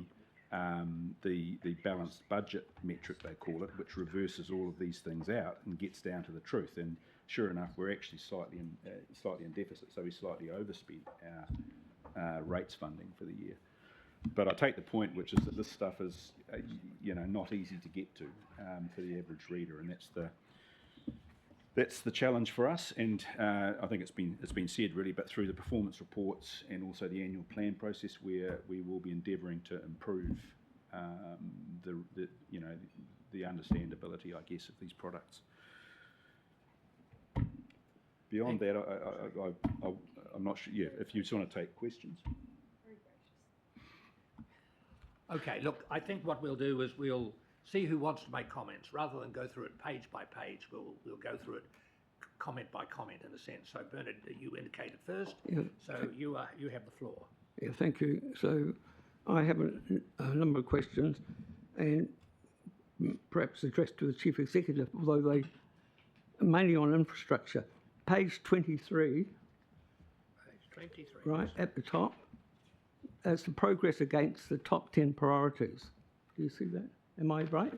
balanced budget metric, they call it, which reverses all of these things out and gets down to the truth. And sure enough, we're actually slightly in deficit, so we slightly overspent our rates funding for the year. But I take the point, which is that this stuff is, not easy to get to for the average reader, and that's the challenge for us. And I think it's been said really, but through the performance reports and also the annual plan process, where we will be endeavouring to improve the understandability, I guess, of these products. Beyond that, I'm not sure. Yeah, if you just want to take questions. Okay, look, I think what we'll do is we'll see who wants to make comments. Rather than go through it page by page, we'll go through it comment by comment in a sense. So Bernard, you indicated first, Yeah. so you have the floor. Yeah, thank you. So I have a number of questions, and perhaps addressed to the Chief Executive, although they are mainly on infrastructure. Page 23, 23. right, at the top. It's the progress against the top 10 priorities. Do you see that? Am I right?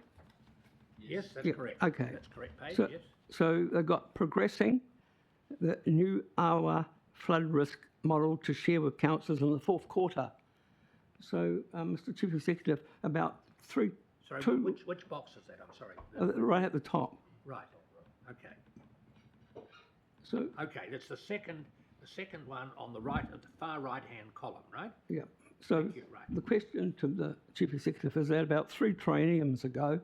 Yes, that's Yeah, correct. okay. That's correct page, So, yes. so they've got progressing the new Awa flood risk model to share with councillors in the fourth quarter. So, Mr Chief Executive, about Sorry, two- which box is that? I'm sorry. right at the top. Right, okay. So, Okay, that's the second one on the right, at the far right-hand column, right? yeah. So Thank you, right. the question to the Chief Executive is that about 3 trienniums ago,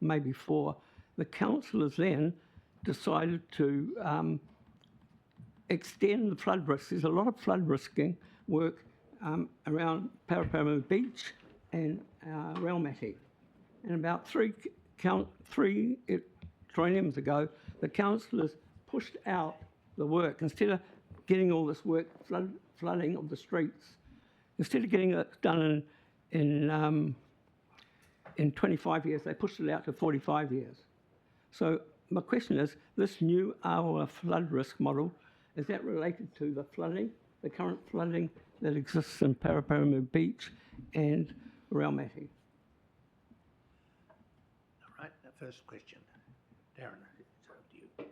maybe 4, the councillors then decided to extend the flood risks. There's a lot of flood risking work around Paraparamu Beach and Raumati. And about 3 trienniums ago, the councillors pushed out the work. Instead of getting all this work, flooding of the streets, instead of getting it done in 25 years, they pushed it out to 45 years. So my question is, this new Awa flood risk model, is that related to the flooding, the current flooding that exists in Paraparamu Beach and Raumati? All right, the first question. Darren, it's up to you.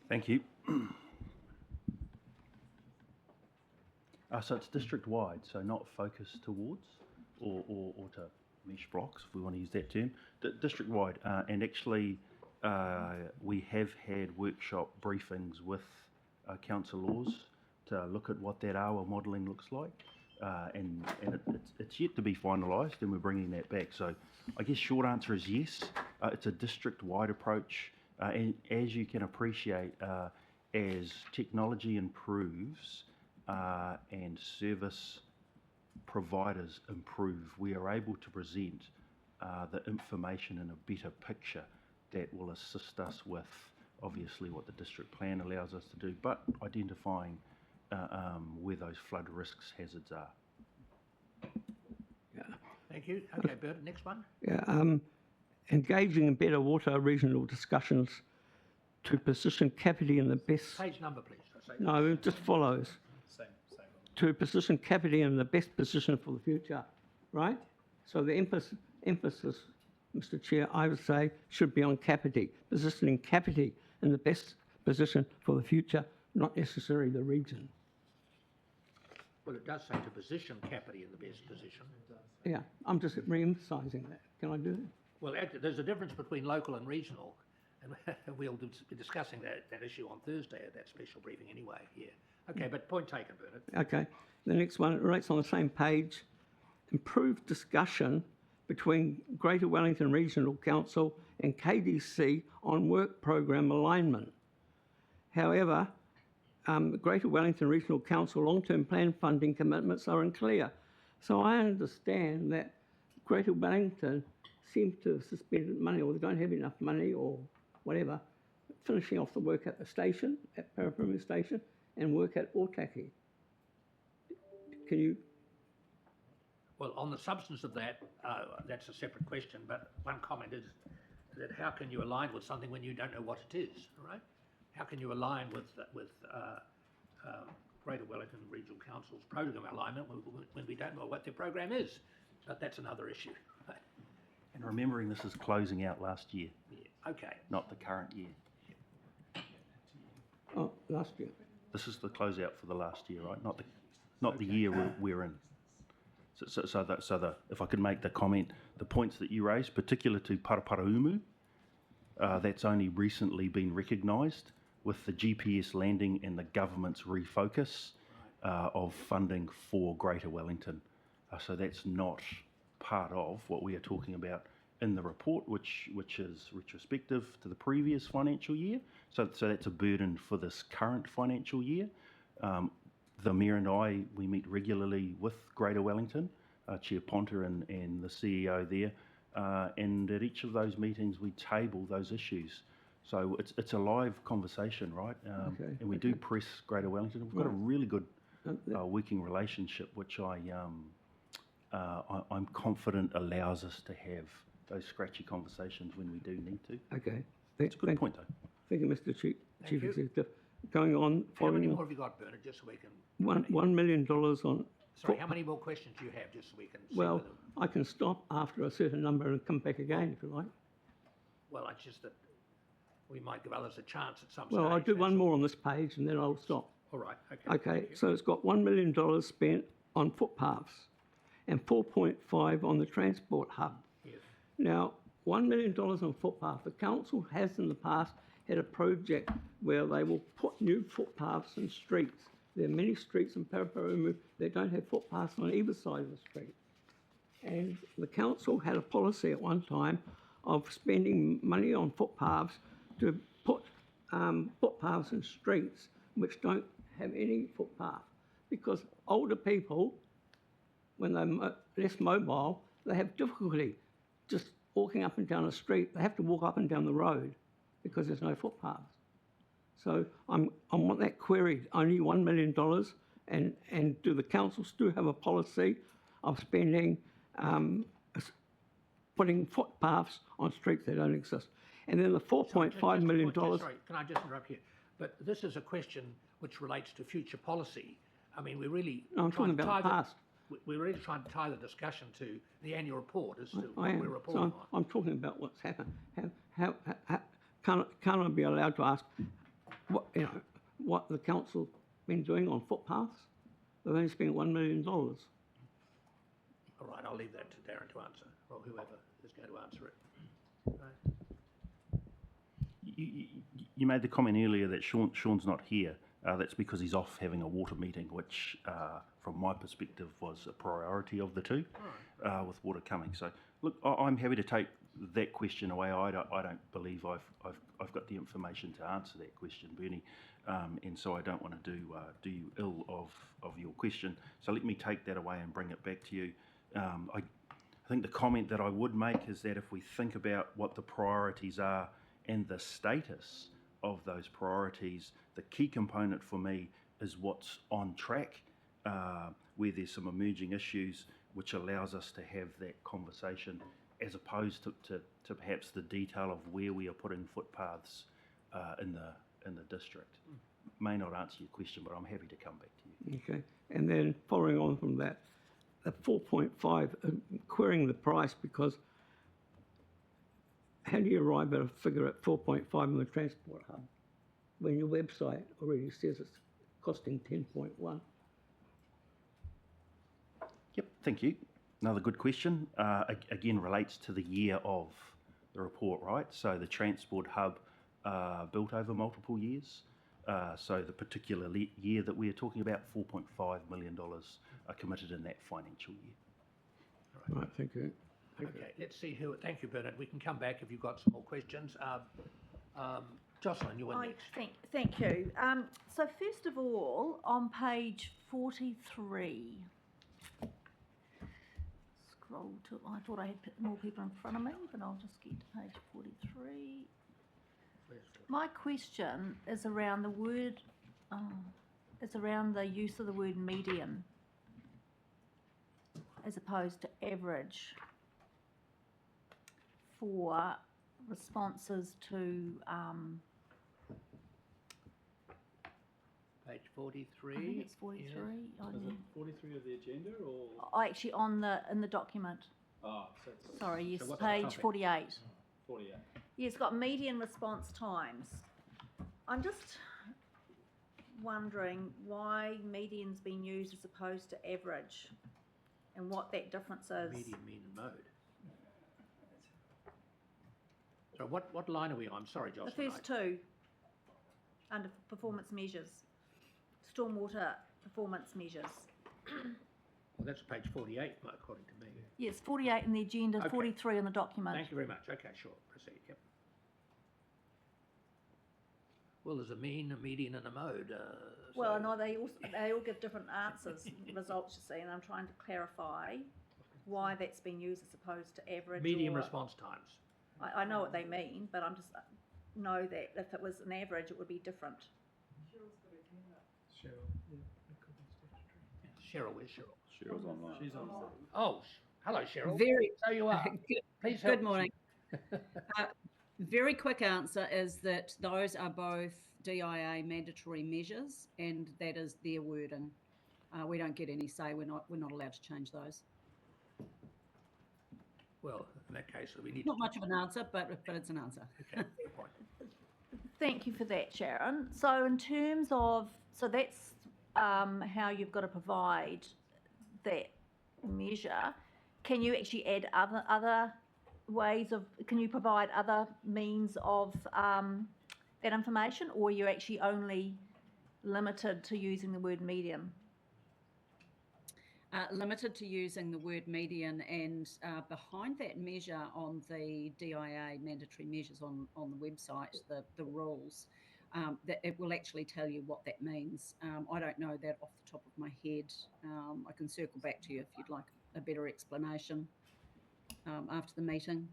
Thank you. So it's district-wide, so not focused towards or to mesh blocks, if we want to use that term. District-wide, and actually we have had workshop briefings with councillors to look at what that Awa modelling looks like, and it's yet to be finalised, and we're bringing that back. So I guess short answer is yes. It's a district-wide approach, and as you can appreciate, as technology improves and service providers improve, we are able to present the information in a better picture that will assist us with obviously what the district plan allows us to do, but identifying where those flood risks hazards are. Thank you. Okay, Bert, next one. Yeah, engaging in better water regional discussions to position Kapiti in the best... Page number, please. No, it just follows. To position Kapiti in the best position for the future, right? So the emphasis, Mr Chair, I would say, should be on Kapiti, positioning Kapiti in the best position for the future, not necessarily the region. Well, it does say to position Kapiti in the best position. Yeah, I'm just re-emphasising that. Can I do that? Well, actually, there's a difference between local and regional, and we'll be discussing that issue on Thursday at that special briefing anyway, yeah. Okay, but point taken, Bernard. Okay, the next one, it relates on the same page. Improved discussion between Greater Wellington Regional Council and KDC on work program alignment. However, the Greater Wellington Regional Council long-term plan funding commitments are unclear. So I understand that Greater Wellington seems to have suspended money, or they don't have enough money, or whatever, finishing off the work at the station, at Paraparamu Station, and work at Otaki. Can you... Well, on the substance of that, that's a separate question, but one comment is that how can you align with something when you don't know what it is, all right? How can you align with Greater Wellington Regional Council's program alignment when we don't know what their program is? But that's another issue. And remembering this is closing out last year, Yeah. Okay. not the current year. Oh, last year. This is the closeout for the last year, right? Not the year we're in. So if I could make the comment, the points that you raised, particular to Paraparaumu, that's only recently been recognised with the GPS landing and the government's refocus of funding for Greater Wellington. So that's not part of what we are talking about in the report, which is retrospective to the previous financial year. So that's a burden for this current financial year. The Mayor and I, we meet regularly with Greater Wellington, Chair Ponter and the CEO there, and at each of those meetings we table those issues. So it's a live conversation, right? Okay, And we do press Greater Wellington. We've got a really good working relationship, which I'm confident allows us to have those scratchy conversations when we do need to. Okay, It's a good point, though. Thank you, Mr. Chief you. Executive. Going on, How many following more have you got, Bernard, just so we can? $1 million on. Sorry, how many more questions do you have, just so we can see Well, whether? I can stop after a certain number and come back again if you like. Well, it's just that we might give others a chance at some stage. Well, I'll do that's one all. more on this page and then I'll stop. All right, okay. Okay, so it's got $1 million spent on footpaths and 4.5 on the transport hub. Yes. Now, $1 million on footpath. The council has in the past had a project where they will put new footpaths in streets. There are many streets in Paraparaumu that don't have footpaths on either side of the street. And the council had a policy at one time of spending money on footpaths to put footpaths in streets which don't have any footpath. Because older people, when they're less mobile, they have difficulty just walking up and down a street. They have to walk up and down the road because there's no footpaths. So I want that queried, only $1 million, and do the councils still have a policy of spending, putting footpaths on streets that don't exist? And then the $4.5 million. Sorry, can I just interrupt you? But this is a question which relates to future policy. I mean, we're really. No, I'm talking about the past. We're really trying to tie the discussion to the annual report as to I what am. we're So reporting I'm talking about what's happened. Can I be allowed to ask what the council been doing on footpaths? They've only spent $1 million. on. All right, I'll leave that to Darren to answer, or whoever is going to answer it. You made the comment earlier that Sean's not here. That's because he's off having a water meeting, which, from my perspective, was a priority of the two, with water coming. So, look, I'm happy to take that question away. I don't believe I've got the information to answer that question, Bernie, and so I don't want to do you ill of your question. So let me take that away and bring it back to you. I think the comment that I would make is that if we think about what the priorities are and the status of those priorities, the key component for me is what's on track, where there's some emerging issues which allows us to have that conversation, as opposed to perhaps the detail of where we are putting footpaths in the district. May not answer your question, but I'm happy to come back to you. Okay, and then following on from that, at 4.5, querying the price, because how do you arrive at a figure at 4.5 on the transport hub when your website already says it's costing 10.1? Yep, thank you. Another good question. Again, relates to the year of the report, right? So the transport hub built over multiple years. So the particular year that we are talking about, $4.5 million are committed in that financial year. Right, thank you. Okay, let's see who. Thank you, Bernard. We can come back if you've got some more questions. Jocelyn, you were next. Thank you. So first of all, on page 43, scroll to, I thought I had more people in front of me, but I'll just get to page 43. My question is around the word, it's around the use of the word median as opposed to average for responses to Page 43. I think it's 43. yes. on the- 43 of the agenda or? Oh, actually, in the document. Oh, so it's Sorry, yes, So what's the page topic? 48. 48. Yeah, it's got median response times. I'm just wondering why median's been used as opposed to average, and what that difference is. Median, mean, and mode. So what line are we on? Sorry, The Jocelyn. first two, under performance measures, stormwater performance measures. Well, that's page 48, according to me. Yes, 48 in the agenda, Okay. 43 in the document. Thank you very much. Okay, sure. Proceed. Yep. Well, there's a mean, a median, and a mode. Well, so- no, they all give different answers, results, you see, and I'm trying to clarify why that's been used as opposed to average. Medium or- response times. I know what they mean, but I'm just know that if it was an average, it would be different. Cheryl, where's Cheryl? Cheryl's online. She's online. Oh, hello, Cheryl. Very So you are. Please help. good morning. Very quick answer is that those are both DIA mandatory measures, and that is their wording. We don't get any say. We're not allowed to change those. Well, in that case, we need Not much of an answer, but it's an answer. Okay, fair point. Thank you for that, Sharon. So in terms of, so that's how you've got to provide that measure. Can you actually add other ways of, can you provide other means of that information, or are you actually only limited to using the word median? Limited to using the word median, and behind that measure on the DIA mandatory measures on the website, the rules, that it will actually tell you what that means. I don't know that off the top of my head. I can circle back to you if you'd like a better explanation after the meeting.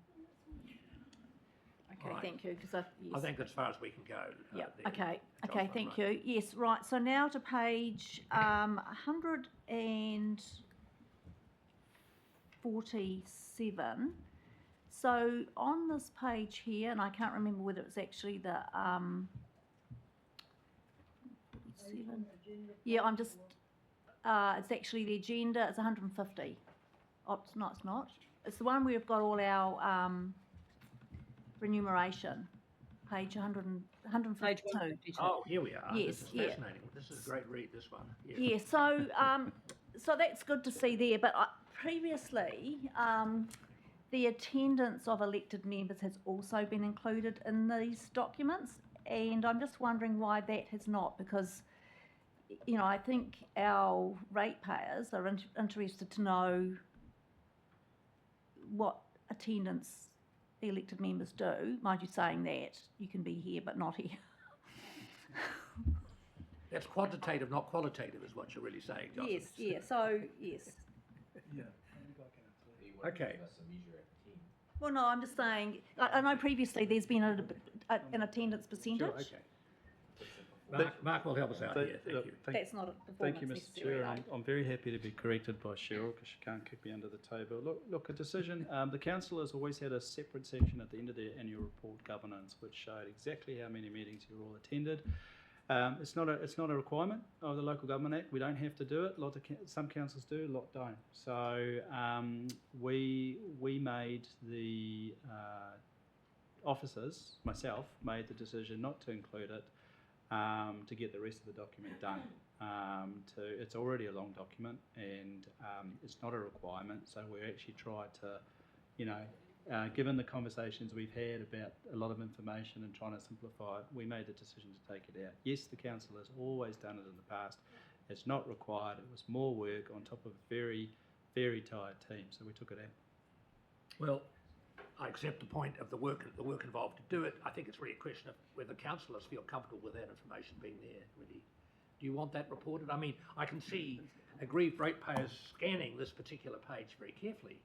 Okay, Right. thank you, because I think as far as we can go. Yeah, there, okay, Jocelyn, thank right. you. Yes, right, so now to page 147. So on this page here, and I can't remember whether it's actually the, 47. Yeah, I'm just, it's actually the agenda, it's 150. Oh, it's not. It's the one where we've got all our, remuneration, page 152. Page 152. Oh, here we are. Yes, This is yeah. fascinating. This is a great read, this one. Yes. Yeah, so that's good to see there, but previously, the attendance of elected members has also been included in these documents, and I'm just wondering why that has not, because, you know, I think our ratepayers are interested to know what attendance the elected members do. Mind you saying that, you can be here but not here. That's quantitative, not qualitative, is what you're really saying, Jocelyn. Yes, yeah, so, yes. Okay. Well, no, I'm just saying, I know previously there's been an attendance percentage. Sure, okay. Mark will help us out here, thank you. That's not a Thank you, performance Mr. Chair. necessarily. I'm very happy to be corrected by Cheryl because she can't kick me under the table. Look, a decision. The council has always had a separate section at the end of their annual report, governance, which showed exactly how many meetings you all attended. It's not a requirement of the Local Government Act. We don't have to do it. Some councils do, a lot don't. So we made the officers, myself, made the decision not to include it. To get the rest of the document done. It's already a long document, and it's not a requirement. So we actually tried to, given the conversations we've had about a lot of information and trying to simplify it, we made the decision to take it out. Yes, the council has always done it in the past. It's not required. It was more work on top of a very, very tired team, so we took it out. Well, I accept the point of the work involved to do it. I think it's really a question of whether councillors feel comfortable with that information being there, really. Do you want that reported? I mean, I can see aggrieved ratepayers scanning this particular page very carefully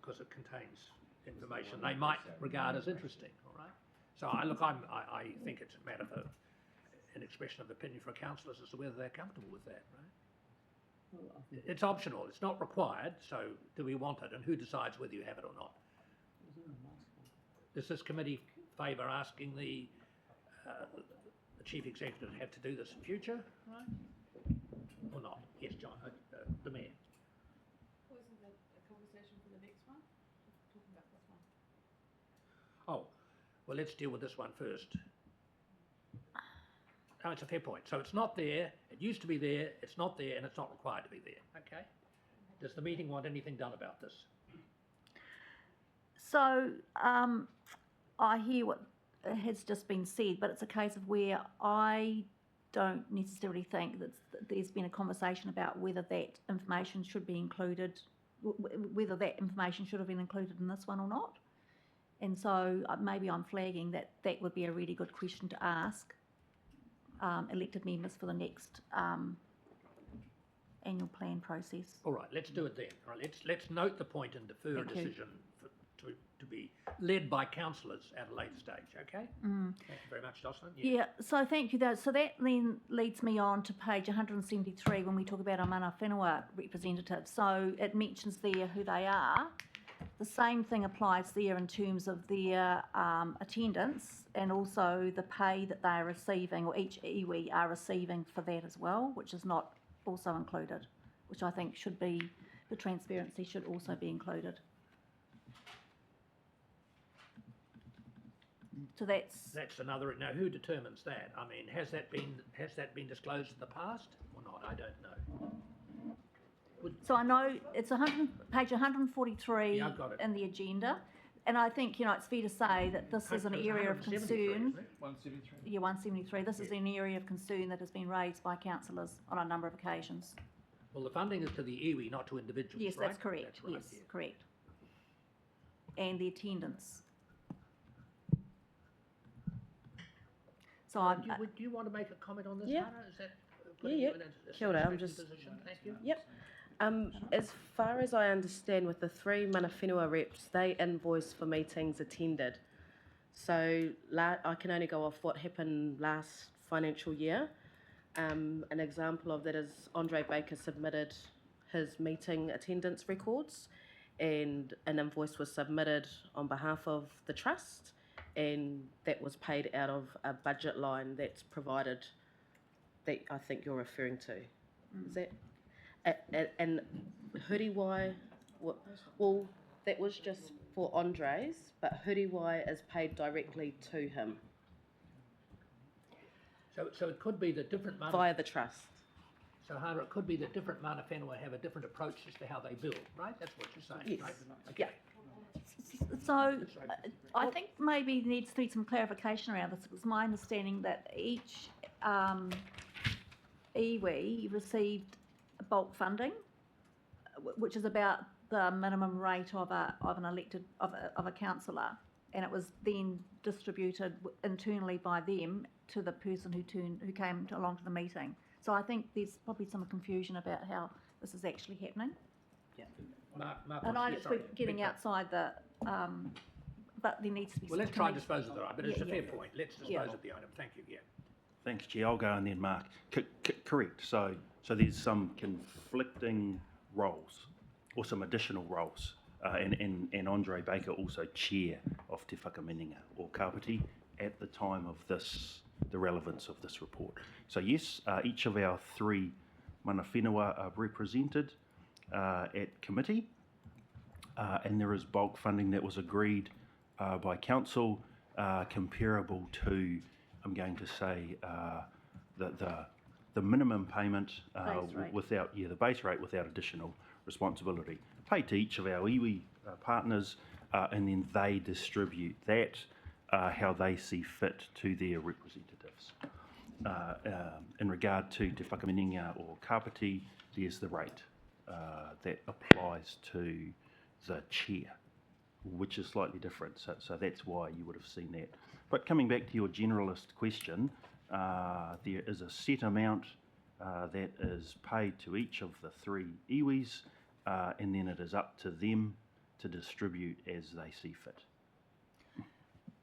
because it contains information they might regard as interesting, all right? So I think it's a matter for an expression of opinion for councillors as to whether they're comfortable with that, right? It's optional, it's not required, so do we want it, and who decides whether you have it or not? Does this committee favour asking the chief executive to have to do this in future, right? Or not? Yes, John, the mayor. Wasn't that a conversation for the next one? Talking about this one. Oh, well, let's deal with this one first. No, it's a fair point. So it's not there, it used to be there, it's not there, and it's not required to be there, okay? Does the meeting want anything done about this? So, I hear what has just been said, but it's a case of where I don't necessarily think that there's been a conversation about whether that information should be included, whether that information should have been included in this one or not. And so maybe I'm flagging that that would be a really good question to ask elected members for the next annual plan process. All right, let's do it then. All right, let's note the point and defer a Thank you. decision to be led by councillors at a later stage, okay? Thank you very much, Jocelyn. Yeah, so thank you. So that then leads me on to page 173 when we talk about our mana whenua representatives. So it mentions there who they are. the same thing applies there in terms of their attendance and also the pay that they are receiving, or each iwi are receiving for that as well, which is not also included, which I think should be, the transparency should also be included. So That's another, now who determines that? I mean, has that been disclosed in the past or not? I don't know. So I know it's page 143 Yeah, I've got it. in the agenda, and I think, it's fair to say that this is an Page area of 173, concern. isn't it? 173. Yeah, 173. This is an area of concern that has been raised by councillors on a number of occasions. Well, the funding is to the iwi, not to individuals, Yes, right? that's correct. That's right, Yes, yeah. correct. And the attendance. So I'm, Do you want to make a comment on this, Yeah. Hannah? Is that Yeah, yeah. Kia ora, I'm satisfactory just- position? Thank you. Yep. As far as I understand, with the 3 mana whenua reps, they invoice for meetings attended. So I can only go off what happened last financial year. An example of that is Andre Baker submitted his meeting attendance records, and an invoice was submitted on behalf of the trust, and that was paid out of a budget line that's provided, that I think you're referring to. Is that? And Huriwai, well, that was just for Andres, but Huriwai is paid directly to him So it could be that different mana, via the trust. so Hannah, it could be that different mana whenua have a different approach as to how they build, right? That's what you're saying, Yes. right? Yeah. So I think maybe there needs to be some clarification around this. It's my understanding that each iwi received bulk funding, which is about the minimum rate of an elected of a councillor, and it was then distributed internally by them to the person who came along to the meeting. So I think there's probably some confusion about how this is actually happening. Mark And wants I to- it's sorry, getting beg outside the, but there needs to be. Well, let's some try and connection. dispose of the item, but it's a Yeah, fair yeah. point. Let's Yeah. dispose of the item. Thank you, yeah. Thanks, Chair. I'll go and then Mark. Correct. So there's some conflicting roles, or some additional roles, and Andre Baker also chair of Te Whakamininga or Kapiti at the time of the relevance of this report. So yes, each of our 3 mana whenua are represented at committee, and there is bulk funding that was agreed by council, comparable to, I'm going to say, the minimum payment Base rate. without, the base rate without additional responsibility, paid to each of our iwi partners, and then they distribute that how they see fit to their representatives. In regard to Te Whakamininga or Kapiti, there's the rate that applies to the chair, which is slightly different. So that's why you would have seen that. But coming back to your generalist question, there is a set amount that is paid to each of the 3 iwis, and then it is up to them to distribute as they see fit.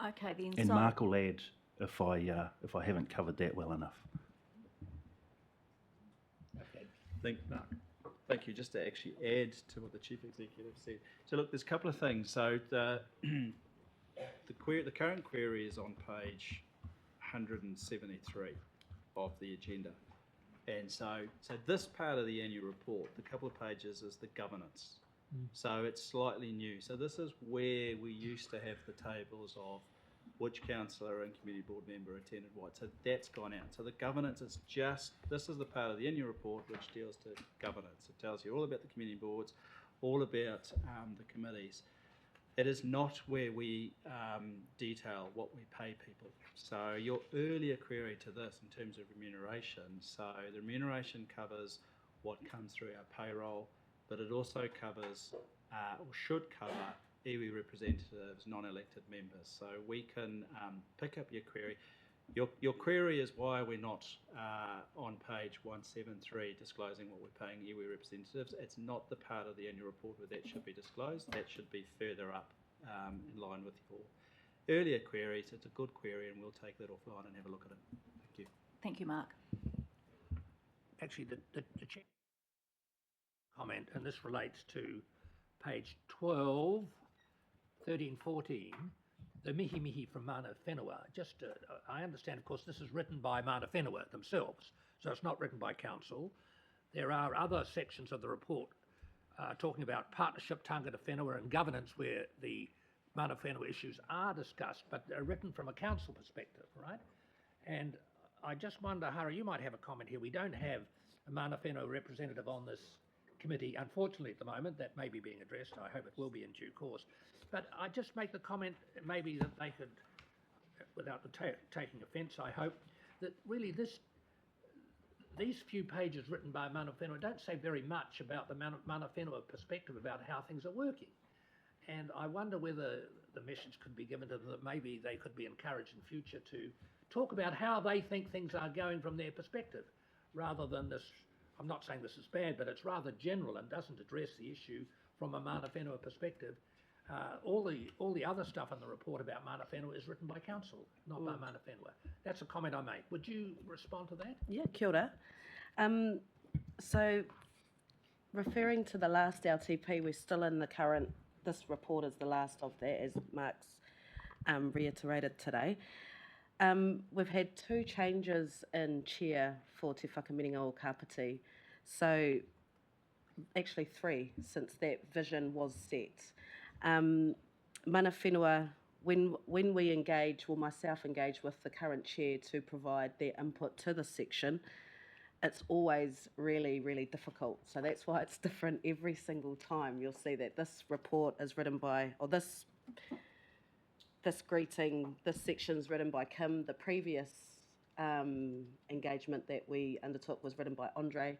Okay, then. And so, Mark will add if I haven't covered that well enough. Okay. Thank you. Just to actually add to what the Chief Executive said. So look, there's a couple of things. So the current query is on page 173 of the agenda. And so this part of the annual report, the couple of pages, is the governance. So it's slightly new. So this is where we used to have the tables of which councillor and community board member attended what. So that's gone out. So the governance is this is the part of the annual report which deals to governance. It tells you all about the community boards, all about the committees. It is not where we detail what we pay people. So your earlier query to this in terms of remuneration, so the remuneration covers what comes through our payroll, but it also covers, or should cover, iwi representatives, non-elected members. So we can pick up your query. Your query is why we're not on page 173 disclosing what we're paying iwi representatives. It's not the part of the annual report where that should be disclosed. That should be further up in line with your earlier queries. It's a good query, and we'll take that offline and have a look at it. Thank you. Thank you, Mark. Actually, the chair comment, and this relates to page 12, 13, 14, the mihi mihi from Mana Whenua. Just, I understand, of course, this is written by Mana Whenua themselves, so it's not written by council. There are other sections of the report talking about partnership, tangata whenua and governance where the Mana Whenua issues are discussed, but they're written from a council perspective, right? And I just wonder, Hara, you might have a comment here. We don't have a Mana Whenua representative on this committee, unfortunately, at the moment. That may be being addressed. I hope it will be in due course. But I just make the comment, maybe that they could, without taking offence, I hope, that really these few pages written by Mana Whenua don't say very much about the Mana Whenua perspective about how things are working. And I wonder whether the message could be given to them that maybe they could be encouraged in future to talk about how they think things are going from their perspective, rather than this. I'm not saying this is bad, but it's rather general and doesn't address the issue from a Mana Whenua perspective. All the other stuff in the report about Mana Whenua is written by council, not by Mana Whenua. That's a comment I make. Would you respond to that? Yeah, kia ora. So, referring to the last LTP, we're still in the current, this report is the last of that, as Mark's reiterated today. We've had 2 changes in chair for Te Whakamiringa o Kapiti. So, actually 3 since that vision was set. Mana Whenua, when we engage, well, myself engage with the current chair to provide their input to the section, it's always really, really difficult. So that's why it's different every single time. You'll see that this report is written by, or this section's written by Kim. The previous engagement that we undertook was written by Andre.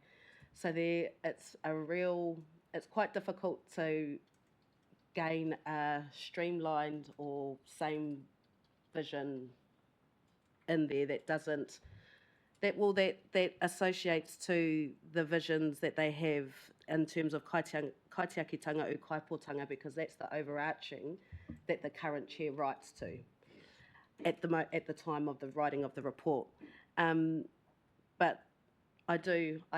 So it's quite difficult to gain a streamlined or same vision in there that associates to the visions that they have in terms of kaitiakitanga o kaipōtanga, because that's the overarching that the current chair writes to at the time of the writing of the report. But I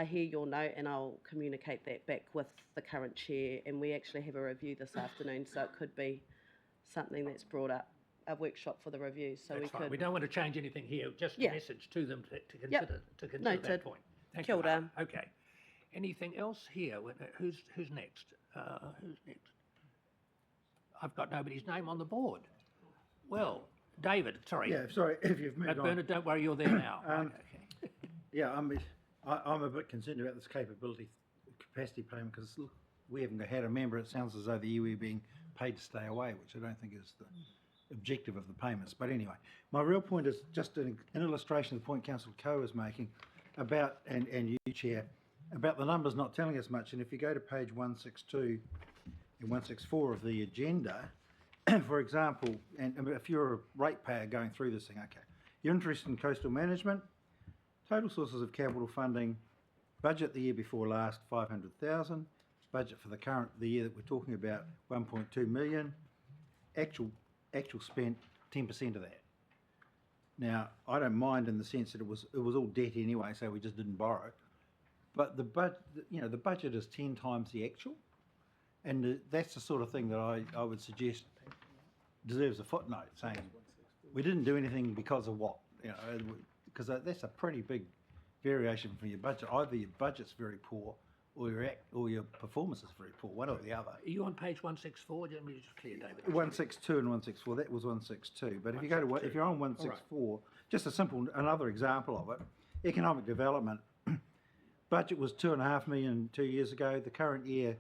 hear your note, and I'll communicate that back with the current chair, and we actually have a review this afternoon, so it could be something that's brought up, a workshop for the review, so That's fine. We don't want to change anything here, just Yeah. a message to them to consider, Yep. to consider Noted. that point. Thank Kia you. ora. Okay. Anything else here? Who's next? Who's next? I've got nobody's name on the board. Well, David, sorry. Yeah, sorry if you've moved on. Bernard, don't worry, you're there now. Right, okay. Yeah, I'm a bit concerned about this capability capacity payment, because we haven't had a member. It sounds as though the iwi are being paid to stay away, which I don't think is the objective of the payments. But anyway, my real point is just an illustration of the point Councillor Coe is making about, and you, Chair, about the numbers not telling us much. And if you go to page 162 and 164 of the agenda, for example, and if you're a ratepayer going through this thing, okay, you're interested in coastal management, total sources of capital funding, budget the year before last, 500,000, budget for the year that we're talking about, 1.2 million, actual spent 10% of that. Now, I don't mind in the sense that it was all debt anyway, so we just didn't borrow. But the budget is 10 times the actual, and that's the sort of thing that I would suggest deserves a footnote, saying we didn't do anything because of what, because that's a pretty big variation from your budget. Either your budget's very poor, or your performance is very poor, one or the other. Are you on page 164? Let me just clear, David. 162 and 164. That was 162. But if you go to if you're on 164, just another example of it, economic development. Budget was 2.5 million 2 years ago. The current year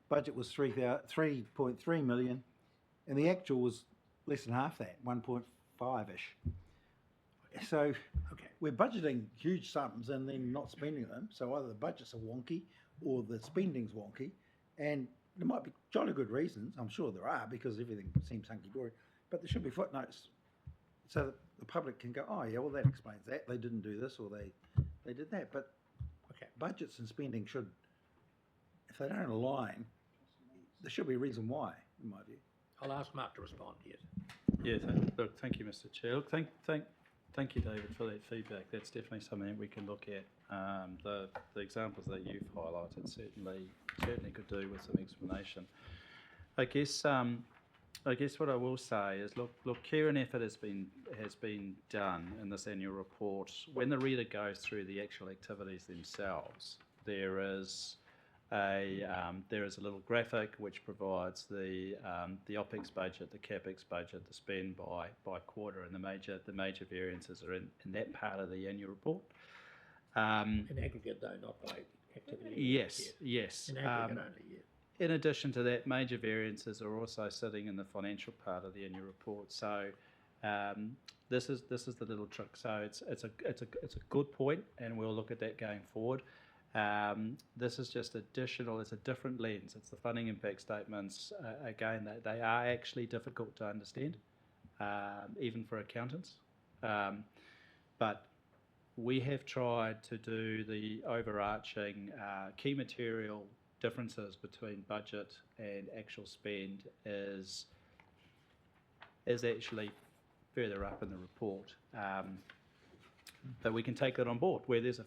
budget was 3.3 million, and the actual was less than half that, 1.5-ish. So we're budgeting huge sums and then not spending them. So either the budgets are wonky or the spending's wonky, and there might be jolly good reasons. I'm sure there are, because everything seems hunky-dory. But there should be footnotes so that the public can go, oh yeah, well that explains that. They didn't do this or they did that. But budgets and spending should, if they don't align, there should be a reason why, in my view. I'll ask Mark to respond. Yes. Yeah, look, thank you, Mr. Chair. Look, thank you, David, for that feedback. That's definitely something that we can look at. The examples that you've highlighted certainly could do with some explanation. I guess what I will say is, look, care and effort has been done in this annual report. When the reader goes through the actual activities themselves, there is a little graphic which provides the OPEX budget, the CAPEX budget, the spend by quarter, and the major variances are in that part of the annual report. In aggregate though, not by activity? Yes. In aggregate only, yeah. In addition to that, major variances are also sitting in the financial part of the annual report. So this is the little trick. So it's a good point, and we'll look at that going forward. This is just additional. It's a different lens. It's the funding impact statements. Again, they are actually difficult to understand, even for accountants. But we have tried to do the overarching key material differences between budget and actual spend is actually further up in the report. But we can take that on board. Where there's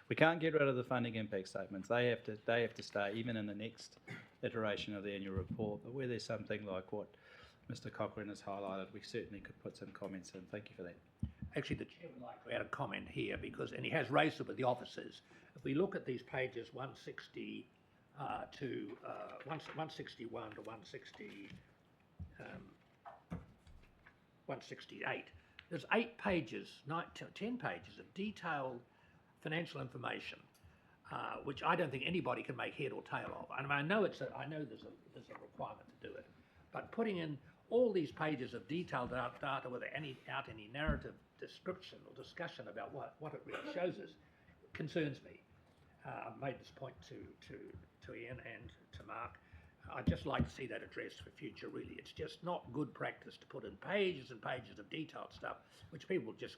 we can't get rid of the funding impact statements. They have to stay even in the next iteration of the annual report. But where there's something like what Mr. Cochrane has highlighted, we certainly could put some comments in. Thank you for that. Actually, the chair would like to add a comment here and he has raised it with the officers. If we look at these pages 160 to 161 to 168, there's 8 pages, 10 pages of detailed financial information, which I don't think anybody can make head or tail of. And I know there's a requirement to do it, but putting in all these pages of detailed data without any narrative description or discussion about what it really shows us concerns me. I've made this point to Ian and to Mark. I'd just like to see that addressed for future, really. It's just not good practice to put in pages and pages of detailed stuff, which people just,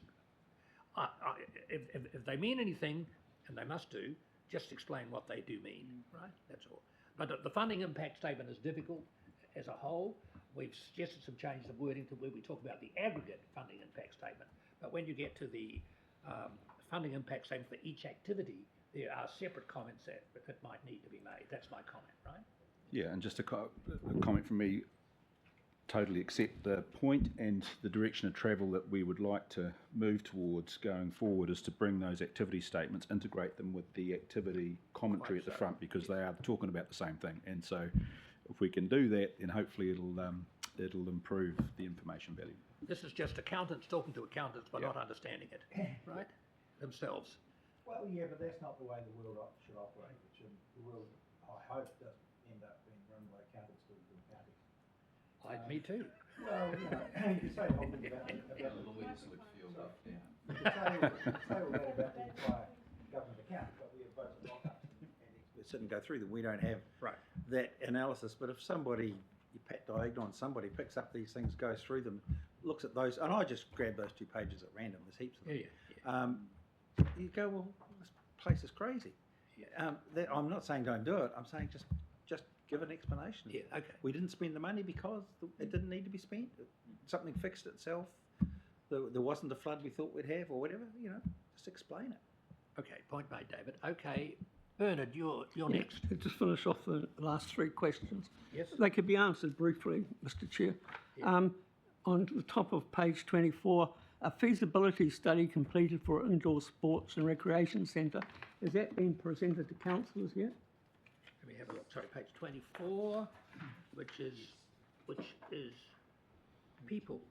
if they mean anything, and they must do, just explain what they do mean, right? That's all. But the funding impact statement is difficult as a whole. We've suggested some changes of wording to where we talk about the aggregate funding impact statement. But when you get to the funding impact statement for each activity, there are separate comments that might need to be made. That's my comment, right? Yeah, and just a comment from me, totally accept the point and the direction of travel that we would like to move towards going forward is to bring those activity statements, integrate them with the activity commentary at the front, because they are talking about the same thing. And so if we can do that, then hopefully it'll improve the information value. This is just accountants talking to accountants but not understanding it, right? Themselves. Well, yeah, but that's not the way the world should operate. The world, I hope, doesn't end up being run by accountants to do accounting. Me too. Well, you know, you can say the whole thing about the lawyers would feel left out. You can say all that about the entire government account, but we have budget lockup and experts sit and go through them. We don't have that analysis. But if somebody, Pat Diagnon, somebody picks up these things, goes through them, looks at those, and I just grab those 2 pages at random. There's heaps of them. You go, well, this place is crazy. I'm not saying don't do it. I'm saying just give an explanation. Yeah, okay. We didn't spend the money because it didn't need to be spent. Something fixed itself. There wasn't the flood we thought we'd have, or whatever. You know, just explain it. Okay, point made, David. Okay, Bernard, you're next. Just finish off the last 3 questions. Yes. They could be answered briefly, Mr. Chair. Yeah. On the top of page 24, a feasibility study completed for indoor sports and recreation centre. Has that been presented to councillors yet? Let me have a look. Sorry, page 24, which is people.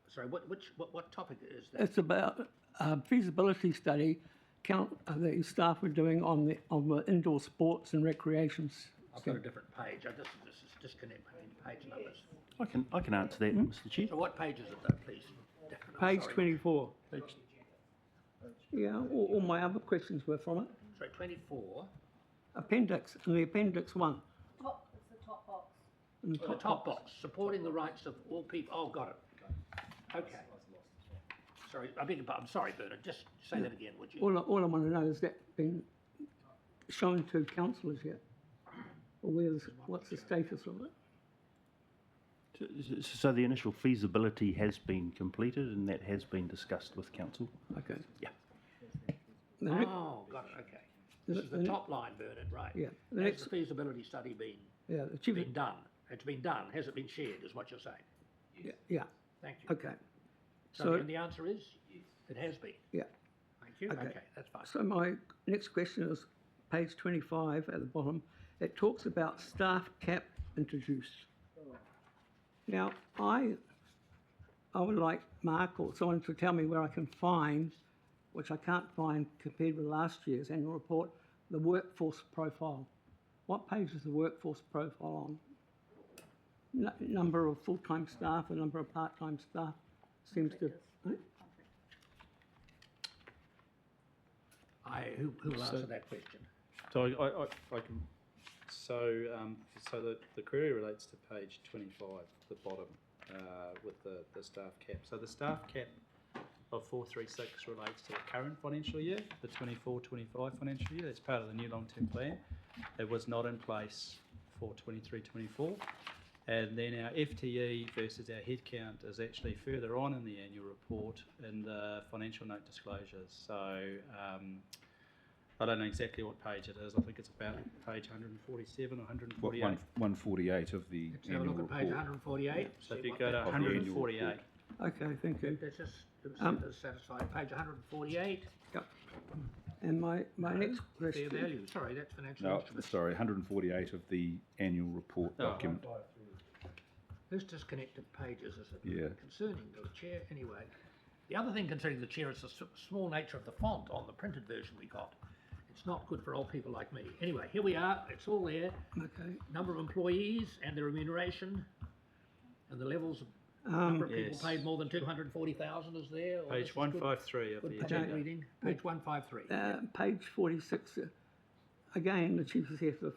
Sorry, what topic is that? It's about a feasibility study the staff were doing on the indoor sports and recreation. I've got a different page. This is disconnect page numbers. I can answer that, Mr. Chair. So what page is it though, please? Page 24. Yeah, all my other questions were from it. Sorry, 24. Appendix, in the appendix 1. It's the top box. In the The top box, supporting the rights of all people. Oh, got it. Okay. Sorry, I'm sorry, Bernard. Just say that again, would you? All I want to know is that been shown to councillors yet? Or what's the status of it? So the initial feasibility has been completed and that has been discussed with council. Okay. Yeah. Oh, got it, okay. This is the top line, Bernard, right? Yeah. Has the feasibility study been done? It's been done, has it been shared, is what you're saying? Yeah, Thank you. okay. So, and the answer is, it has been. Yeah. Thank you, Okay. okay, that's fine. So my next question is page 25 at the bottom. It talks about staff cap introduced. Now, I would like Mark or someone to tell me where I can find, which I can't find compared with last year's annual report, the workforce profile. What page is the workforce profile on? Number of full-time staff, the number of part-time staff seems to. Who will answer that question? So I can, so the query relates to page 25, the bottom, with the staff cap. So the staff cap of 436 relates to the current financial year, the 24-25 financial year. That's part of the new long-term plan. It was not in place for 23-24. And then our FTE versus our headcount is actually further on in the annual report in the financial note disclosures. So I don't know exactly what page it is. I think it's about page 147 or 148. 148 of the Let's have a annual look at page report. 148. So if you go to 148. Okay, thank you. That's just satisfied. Page 148. Yep. And my next Fair question. value, sorry, that's financial No, instruments. sorry, 148 of the annual report Oh. document. Those disconnected pages is Yeah. concerning to the chair anyway. The other thing concerning the chair is the small nature of the font on the printed version we got. It's not good for old people like me. Anyway, here we are, it's all there. Okay. Number of employees and their remuneration and the levels of number of people Yes. paid more than 240,000 is there. or this Page is 153 of Good the page agenda. reading, page 153. Page 46, again, the Chief Executive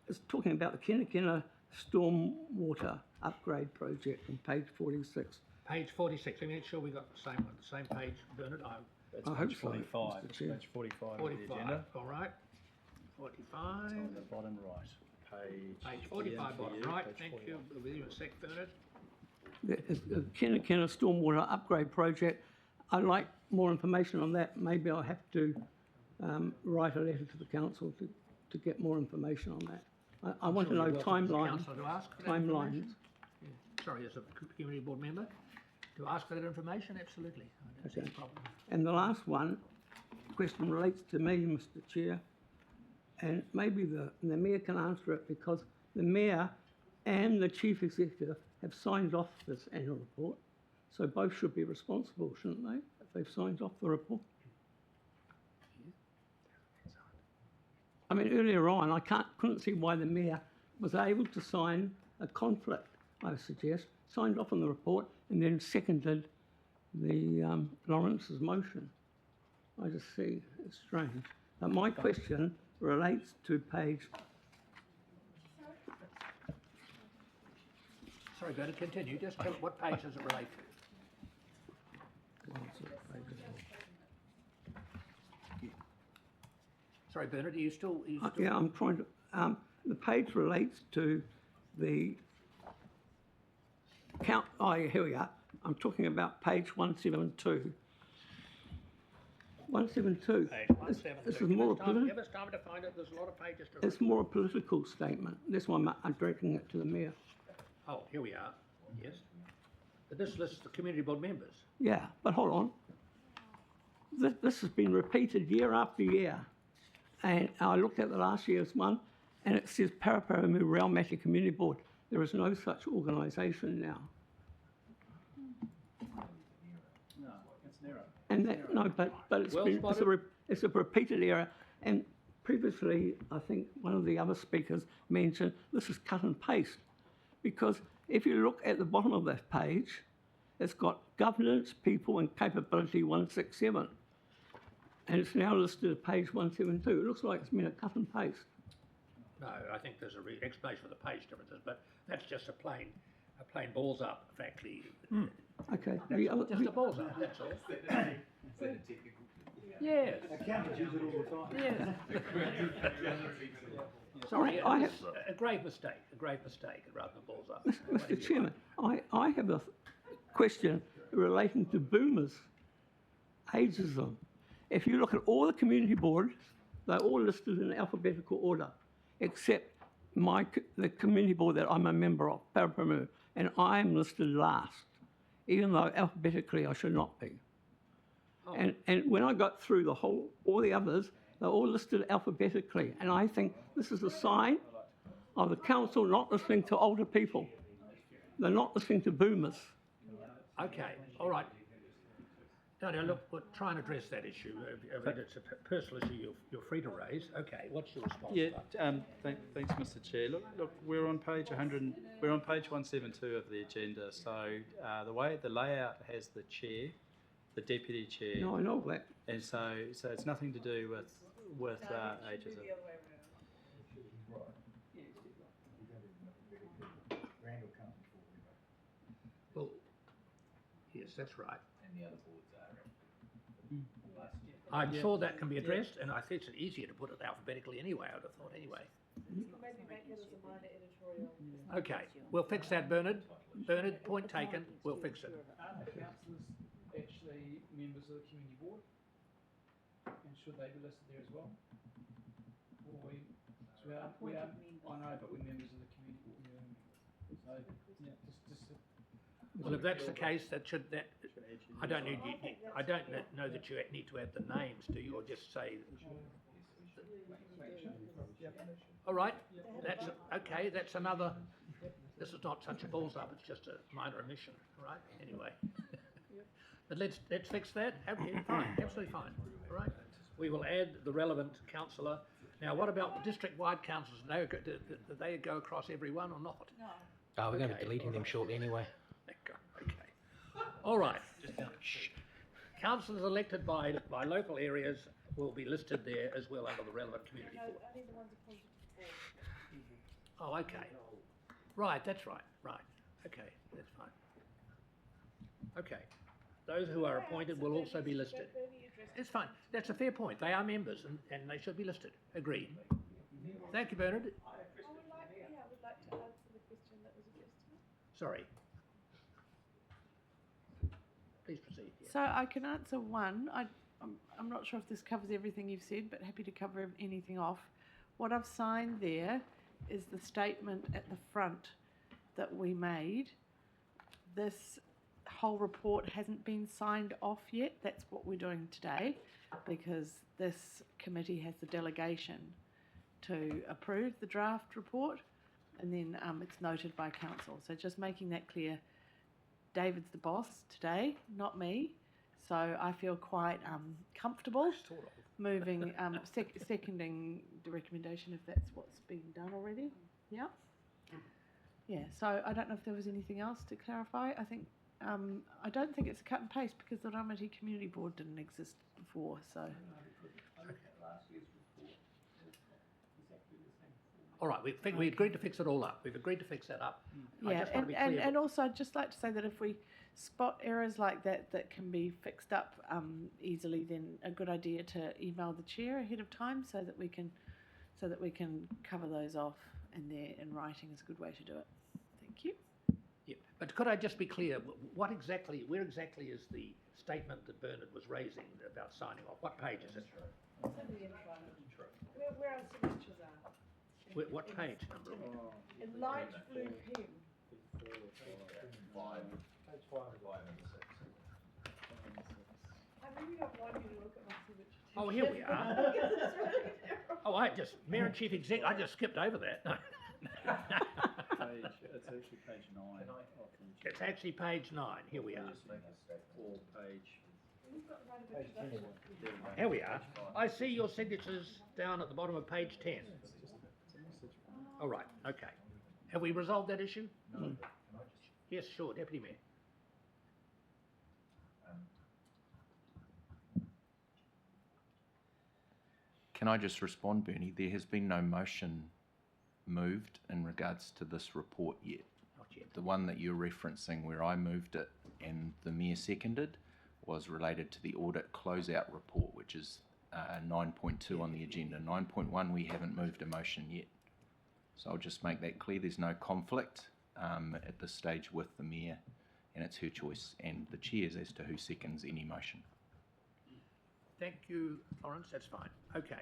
is talking about the Kenakena Stormwater Upgrade Project on page 46. Page 46, let me make sure we got the same one, the same page, Bernard. That's I hope page so, 45. Mr. It's Chair. page 45 of the 45, agenda. all right. It's 45. on the bottom right. Page 45, for bottom you, right, page thank 41. you. We'll be in a sec, Bernard. The Kenakena Stormwater Upgrade Project, I'd like more information on that. Maybe I'll have to write a letter to the council to get more information on that. I want to Sure, know you're welcome as a timelines. councillor to ask for that Timelines. information. Yeah. Sorry, as a community board member, to ask for that information, absolutely. I don't see any Okay. problem. And the last one, question relates to me, Mr. Chair, and maybe the Mayor can answer it because the Mayor and the Chief Executive have signed off this annual report, so both should be responsible, shouldn't they, if they've signed off the report? I mean, earlier on, I couldn't see why the Mayor was able to sign a conflict, I suggest, signed off on the report and then seconded the Lawrence's motion. I just see it's strange. But my question relates to page. Sorry, Bernard, continue. Just tell what page does it relate to? Sorry, Bernard, are you still? Yeah, I'm trying to. The page relates to the count. Oh, yeah, here we are. I'm talking about page 172. 172. Page This 172. is more Give us time to find it. There's a lot of pages to read. It's more a political statement. That's why I'm directing it to the Mayor. Oh, here we are. Yes. But this lists the community board members. Yeah, but hold on. This has been repeated year after year. And I looked at the last year's one, and it says Paraparamu Raumati Community Board. There is no such organisation now. No, it's narrow. And that, no, but it's Well been, spotted. it's a repeated error. And previously, I think one of the other speakers mentioned this is cut and paste. Because if you look at the bottom of that page, it's got governance, people and capability 167. And it's now listed at page 172. It looks like it's been a cut and paste. No, I think there's a explanation for the page differences, but that's just a plain balls up, frankly. Okay. That's The other, just a balls up, that's all. Yes. Accountants use it all the time. Sorry, I it's a grave mistake rather than balls up. Mr. Chairman, I have a question relating to boomers, ageism. If you look at all the community boards, they're all listed in alphabetical order, except the community board that I'm a member of, Paraparaumu, and I'm listed last, even though alphabetically I should not be. And when I got through all the others, they're all listed alphabetically, and I think this is a sign of the council not listening to older people. They're not listening to boomers. Okay, all right. No, look, we'll try and address that issue. If it's a personal issue you're free to raise. Okay, what's your response? Yeah, Mark? thanks, Mr. Chair. Look, we're on page 172 of the agenda. So the layout has the chair, the deputy chair. No, I know that. And so it's nothing to do with ageism. Well, yes, that's right. And the other boards are. I'm sure that can be addressed, and I think it's easier to put it alphabetically anyway, I would have thought anyway. Okay, we'll fix that, Bernard. Bernard, point taken, we'll fix it. Are councillors actually members of the community board? And should they be listed there as well? Or we are, I know, but we're members of the community board. So, yeah, just Well, if that's the case, I don't know that you need to add the names, do you, or just say? All right, that's, okay, that's another, this is not such a balls up, it's just a minor omission, all right, anyway. But let's fix that, okay, fine, absolutely fine, all right. We will add the relevant councillor. Now, what about the district-wide councillors? Do they go across everyone or not? No. Oh, we're going to be deleting them shortly anyway. Okay. All right. Councillors elected by local areas will be listed there as well under the relevant community board. Oh, okay. Right, that's right. Right. Okay, that's fine. Okay. Those who are appointed will also be listed. It's fine. That's a fair point. They are members and they should be listed. Agreed. Thank you, Bernard. I would like to answer the question that was addressed to me. Sorry. Please proceed. Yeah. So I can answer one. I'm not sure if this covers everything you've said, but happy to cover anything off. What I've signed there is the statement at the front that we made. This whole report hasn't been signed off yet. That's what we're doing today, because this committee has the delegation to approve the draft report, and then it's noted by council. So just making that clear. David's the boss today, not me. So I feel quite comfortable moving, seconding the recommendation if that's what's been done already. Yeah. Yeah. So I don't know if there was anything else to clarify. I think I don't think it's a cut and paste because the Ramati Community Board didn't exist before. So. All right, we agreed to fix it all up. We've agreed to fix that up. Yeah, and also I'd just like to say that if we spot errors like that can be fixed up easily, then a good idea to email the chair ahead of time so that we can cover those off, and there in writing is a good way to do it. Thank you. Yeah, but could I just be clear? Where exactly is the statement that Bernard was raising about signing off? What page is it? It's in the intro. Where our signatures are. What page number? In light blue pen. I really don't want you to look at my signature. Oh, here we are. Oh, Mayor and Chief Exec, I just skipped over that. It's actually page 9. It's actually page 9. Here we are. Or page. Here we are. I see your signatures down at the bottom of page 10. All right, okay. Have we resolved that issue? No. Yes, sure, Deputy Mayor. Can I just respond, Bernie? There has been no motion moved in regards to this report yet. Not yet. The one that you're referencing where I moved it and the Mayor seconded was related to the audit closeout report, which is 9.2 on the agenda. 9.1, we haven't moved a motion yet. So I'll just make that clear. There's no conflict at this stage with the Mayor, and it's her choice and the Chair's as to who seconds any motion. Thank you, Lawrence, that's fine. Okay.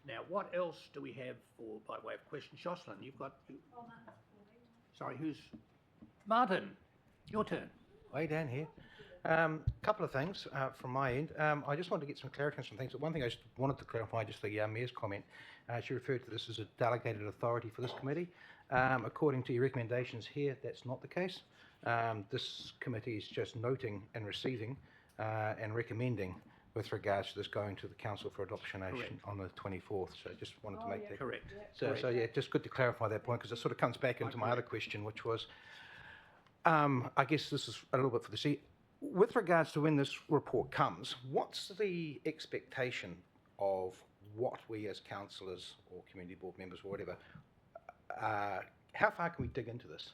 Now, what else do we have for, by way of question? Jocelyn, you've got... Sorry, who's... Martin, your turn. Way down here. Couple of things from my end. I just wanted to get some clarity on some things. One thing I just wanted to clarify, just the Mayor's comment. She referred to this as a delegated authority for this committee. According to your recommendations here, that's not the case. This committee is just noting and receiving and recommending with regards to this going to the council for adoption on the 24th. So just wanted to make that correct. So yeah, just good to clarify that point, because it sort of comes back into my other question, which was, I guess this is a little bit for the sea. With regards to when this report comes, what's the expectation of what we as councillors or community board members or whatever, how far can we dig into this,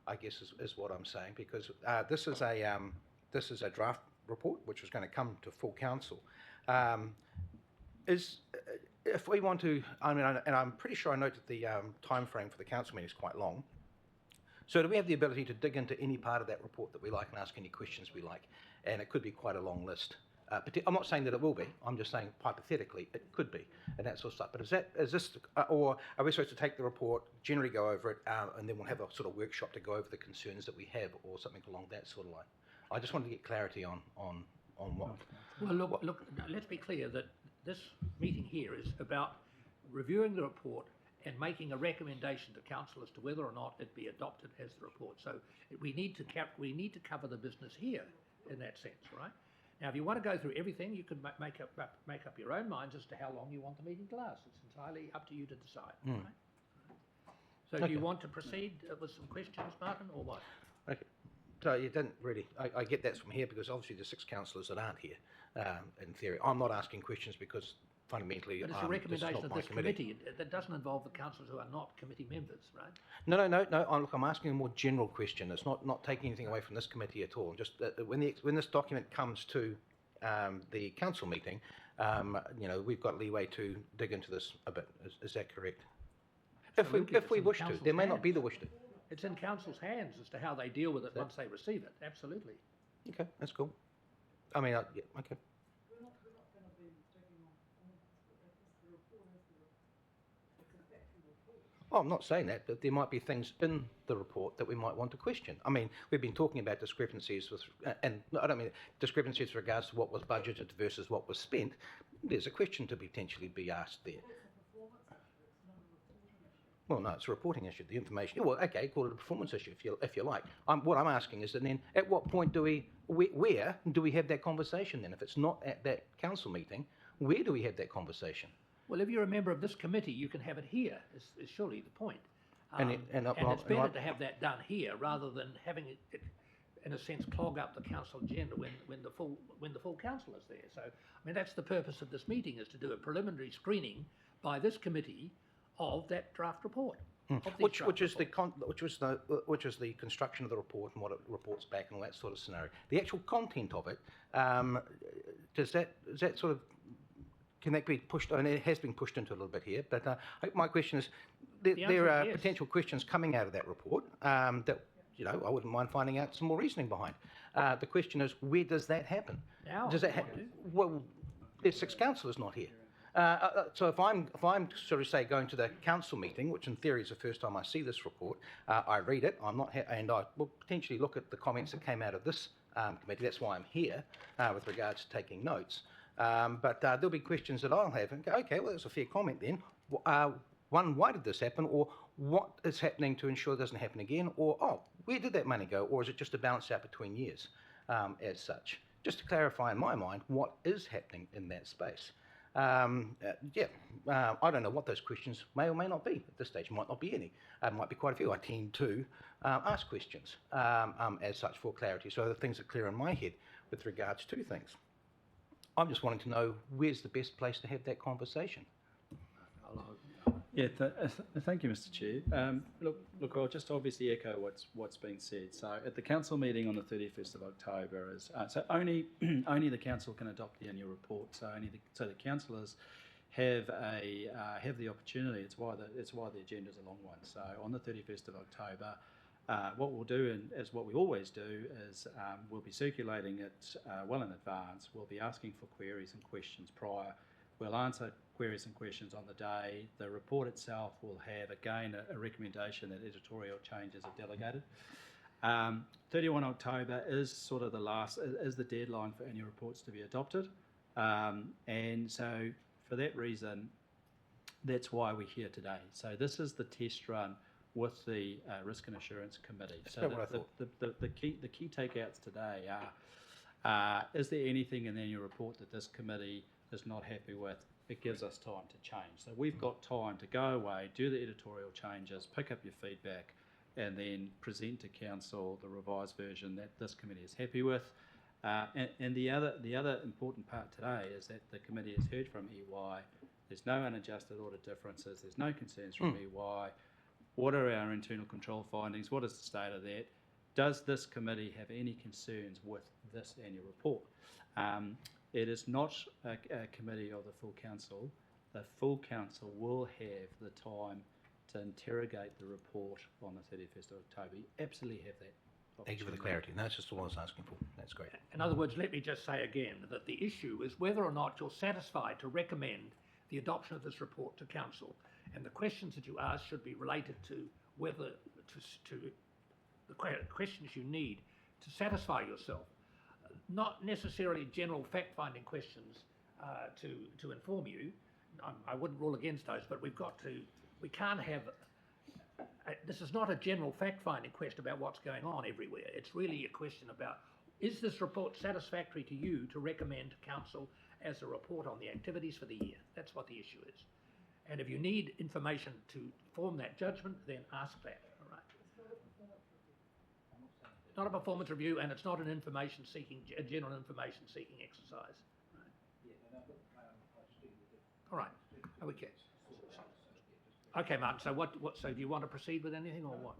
I guess is what I'm saying, because this is a draft report which is going to come to full council. If we want to, I mean, and I'm pretty sure I noted the time frame for the council meeting is quite long. So do we have the ability to dig into any part of that report that we like and ask any questions we like? And it could be quite a long list. I'm not saying that it will be. I'm just saying hypothetically it could be, and that sort of stuff. But is this, or are we supposed to take the report, generally go over it, and then we'll have a sort of workshop to go over the concerns that we have, or something along that sort of line? I just wanted to get clarity on what. Well, look, let's be clear that this meeting here is about reviewing the report and making a recommendation to council as to whether or not it be adopted as the report. So we need to cover the business here in that sense, right? Now, if you want to go through everything, you can make up your own minds as to how long you want the meeting to last. It's entirely up to you to decide. Right? So do you want to proceed with some questions, Martin, or what? Okay. So you didn't really, I get that's from here, because obviously there's 6 councillors that aren't here, in theory. I'm not asking questions because fundamentally, but it's a recommendation of this committee. That doesn't involve the councillors who are not committee members, right? No. Look, I'm asking a more general question. It's not taking anything away from this committee at all. Just when this document comes to the council meeting, we've got leeway to dig into this a bit. Is that correct? If we wish to, there may not be the wish to. It's in council's hands as to how they deal with it once they receive it. Absolutely. Okay, that's cool. I mean, yeah, okay. Oh, I'm not saying that, but there might be things in the report that we might want to question. I mean, we've been talking about discrepancies with, and I don't mean discrepancies with regards to what was budgeted versus what was spent. There's a question to potentially be asked there. Well, no, it's a reporting issue. The information. Well, okay, call it a performance issue if you like. What I'm asking is that then, at what point where do we have that conversation then? If it's not at that council meeting, where do we have that conversation? Well, if you're a member of this committee, you can have it here, is surely the point. And it's better to have that done here rather than having it, in a sense, clog up the council agenda when the full council is there. So, I mean, that's the purpose of this meeting, is to do a preliminary screening by this committee of that draft report. Which is the construction of the report and what it reports back and all that sort of scenario. The actual content of it, is that sort of, can that be pushed? I mean, it has been pushed into a little bit here, but my question is, there are potential questions coming out of that report that, I wouldn't mind finding out some more reasoning behind. The question is, where does that happen? Does that happen? Well, there's 6 councillors not here. So if I'm sort of say going to the council meeting, which in theory is the first time I see this report, I read it. And I will potentially look at the comments that came out of this committee. That's why I'm here with regards to taking notes. But there'll be questions that I'll have and go, okay, well, that's a fair comment then. One, why did this happen? Or what is happening to ensure it doesn't happen again? Or, where did that money go? Or is it just a balance out between years as such? Just to clarify in my mind what is happening in that space. I don't know what those questions may or may not be at this stage. Might not be any. Might be quite a few. I tend to ask questions as such for clarity, so the things are clear in my head with regards to things. I'm just wanting to know where's the best place to have that conversation. Yeah, thank you, Mr. Chair. Look, I'll just obviously echo what's been said. So at the council meeting on the 31st of October, so only the council can adopt the annual report. So the councillors have the opportunity. It's why the agenda is a long one. So on the 31st of October, what we'll do, and as what we always do, is we'll be circulating it well in advance. We'll be asking for queries and questions prior. We'll answer queries and questions on the day. The report itself will have, again, a recommendation that editorial changes are delegated. 31 October is sort of the deadline for annual reports to be adopted. And so for that reason, that's why we're here today. So this is the test run with the Risk and Assurance Committee. That's So about what I thought. the key takeouts today are, is there anything in the annual report that this committee is not happy with? It gives us time to change. So we've got time to go away, do the editorial changes, pick up your feedback, and then present to council the revised version that this committee is happy with. And the other important part today is that the committee has heard from EY. There's no unadjusted audit differences. There's no concerns from EY. What are our internal control findings? What is the state of that? Does this committee have any concerns with this annual report? It is not a committee of the full council. The full council will have the time to interrogate the report on the 31st of October. You absolutely have that. Thank you for the clarity. No, that's just all I was asking for. That's great. In other words, let me just say again that the issue is whether or not you're satisfied to recommend the adoption of this report to council. And the questions that you ask should be related to whether to the questions you need to satisfy yourself. Not necessarily general fact-finding questions to inform you. I wouldn't rule against those, but we can't have, this is not a general fact-finding question about what's going on everywhere. It's really a question about, is this report satisfactory to you to recommend to council as a report on the activities for the year? That's what the issue is. And if you need information to form that judgment, then ask that, all right? It's not a performance review, and it's not an a general information-seeking exercise. Right? All right, okay. Okay, Mark, so so do you want to proceed with anything or what?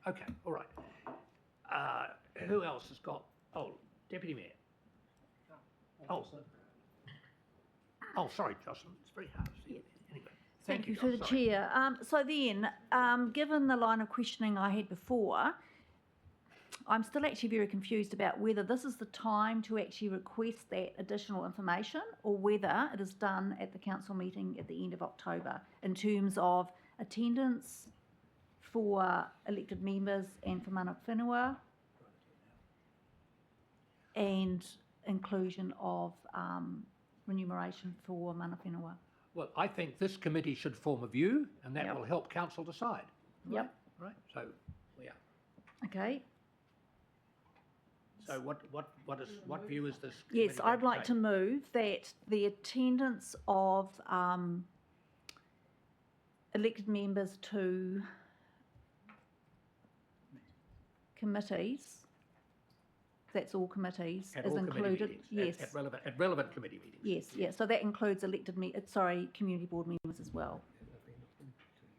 Okay, all right. Who else has got, Deputy Mayor. Sorry, Jocelyn, it's very hard to see you. Anyway. Thank you for the chair. So then, given the line of questioning I had before, I'm still actually very confused about whether this is the time to actually request that additional information or whether it is done at the council meeting at the end of October in terms of attendance for elected members and for mana whenua and inclusion of remuneration for mana whenua. Well, I think this committee should form a view, and that will help council decide. Yep. Right, so, yeah. Okay. So what view is this? Yes, committee I'd going like take? to move that the attendance of elected members to committees, that's all committees, At is all committee included. meetings, Yes. At relevant committee meetings. Yes, yeah, so that includes community board members as well.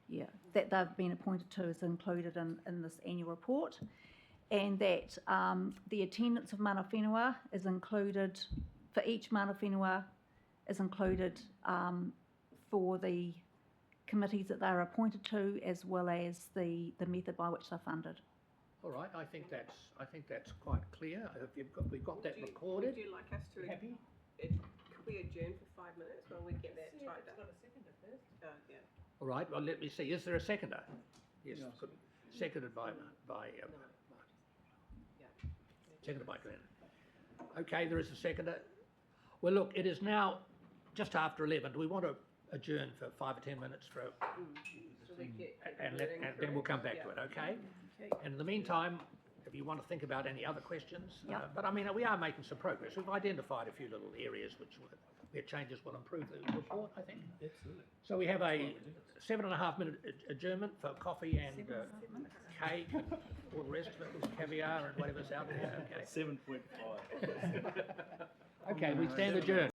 Yeah, that they've been appointed to is included in this annual report. And that the attendance of mana whenua is included, for each mana whenua is included for the committees that they're appointed to, as well as the method by which they're funded. All right, I think that's quite clear. We've got that recorded. Would you like us to? Happy? Could we adjourn for 5 minutes while we get that typed up? Oh, yeah. All right, well, let me see. Is there a seconder? Yes, good. Seconded by seconded by Glenn. Okay, there is a seconder. Well, look, it is now just after 11. Do we want to adjourn for 5 or 10 minutes for, and then we'll come back to it, okay? And in the meantime, if you want to think about any other questions, but I mean, we are making some progress. We've identified a few little areas where changes will improve the report, I think. Absolutely. So we have a 7.5-minute adjournment for coffee and cake and all the rest of it, caviar and whatever's out there. Okay. 7.5. Okay, we stand adjourned.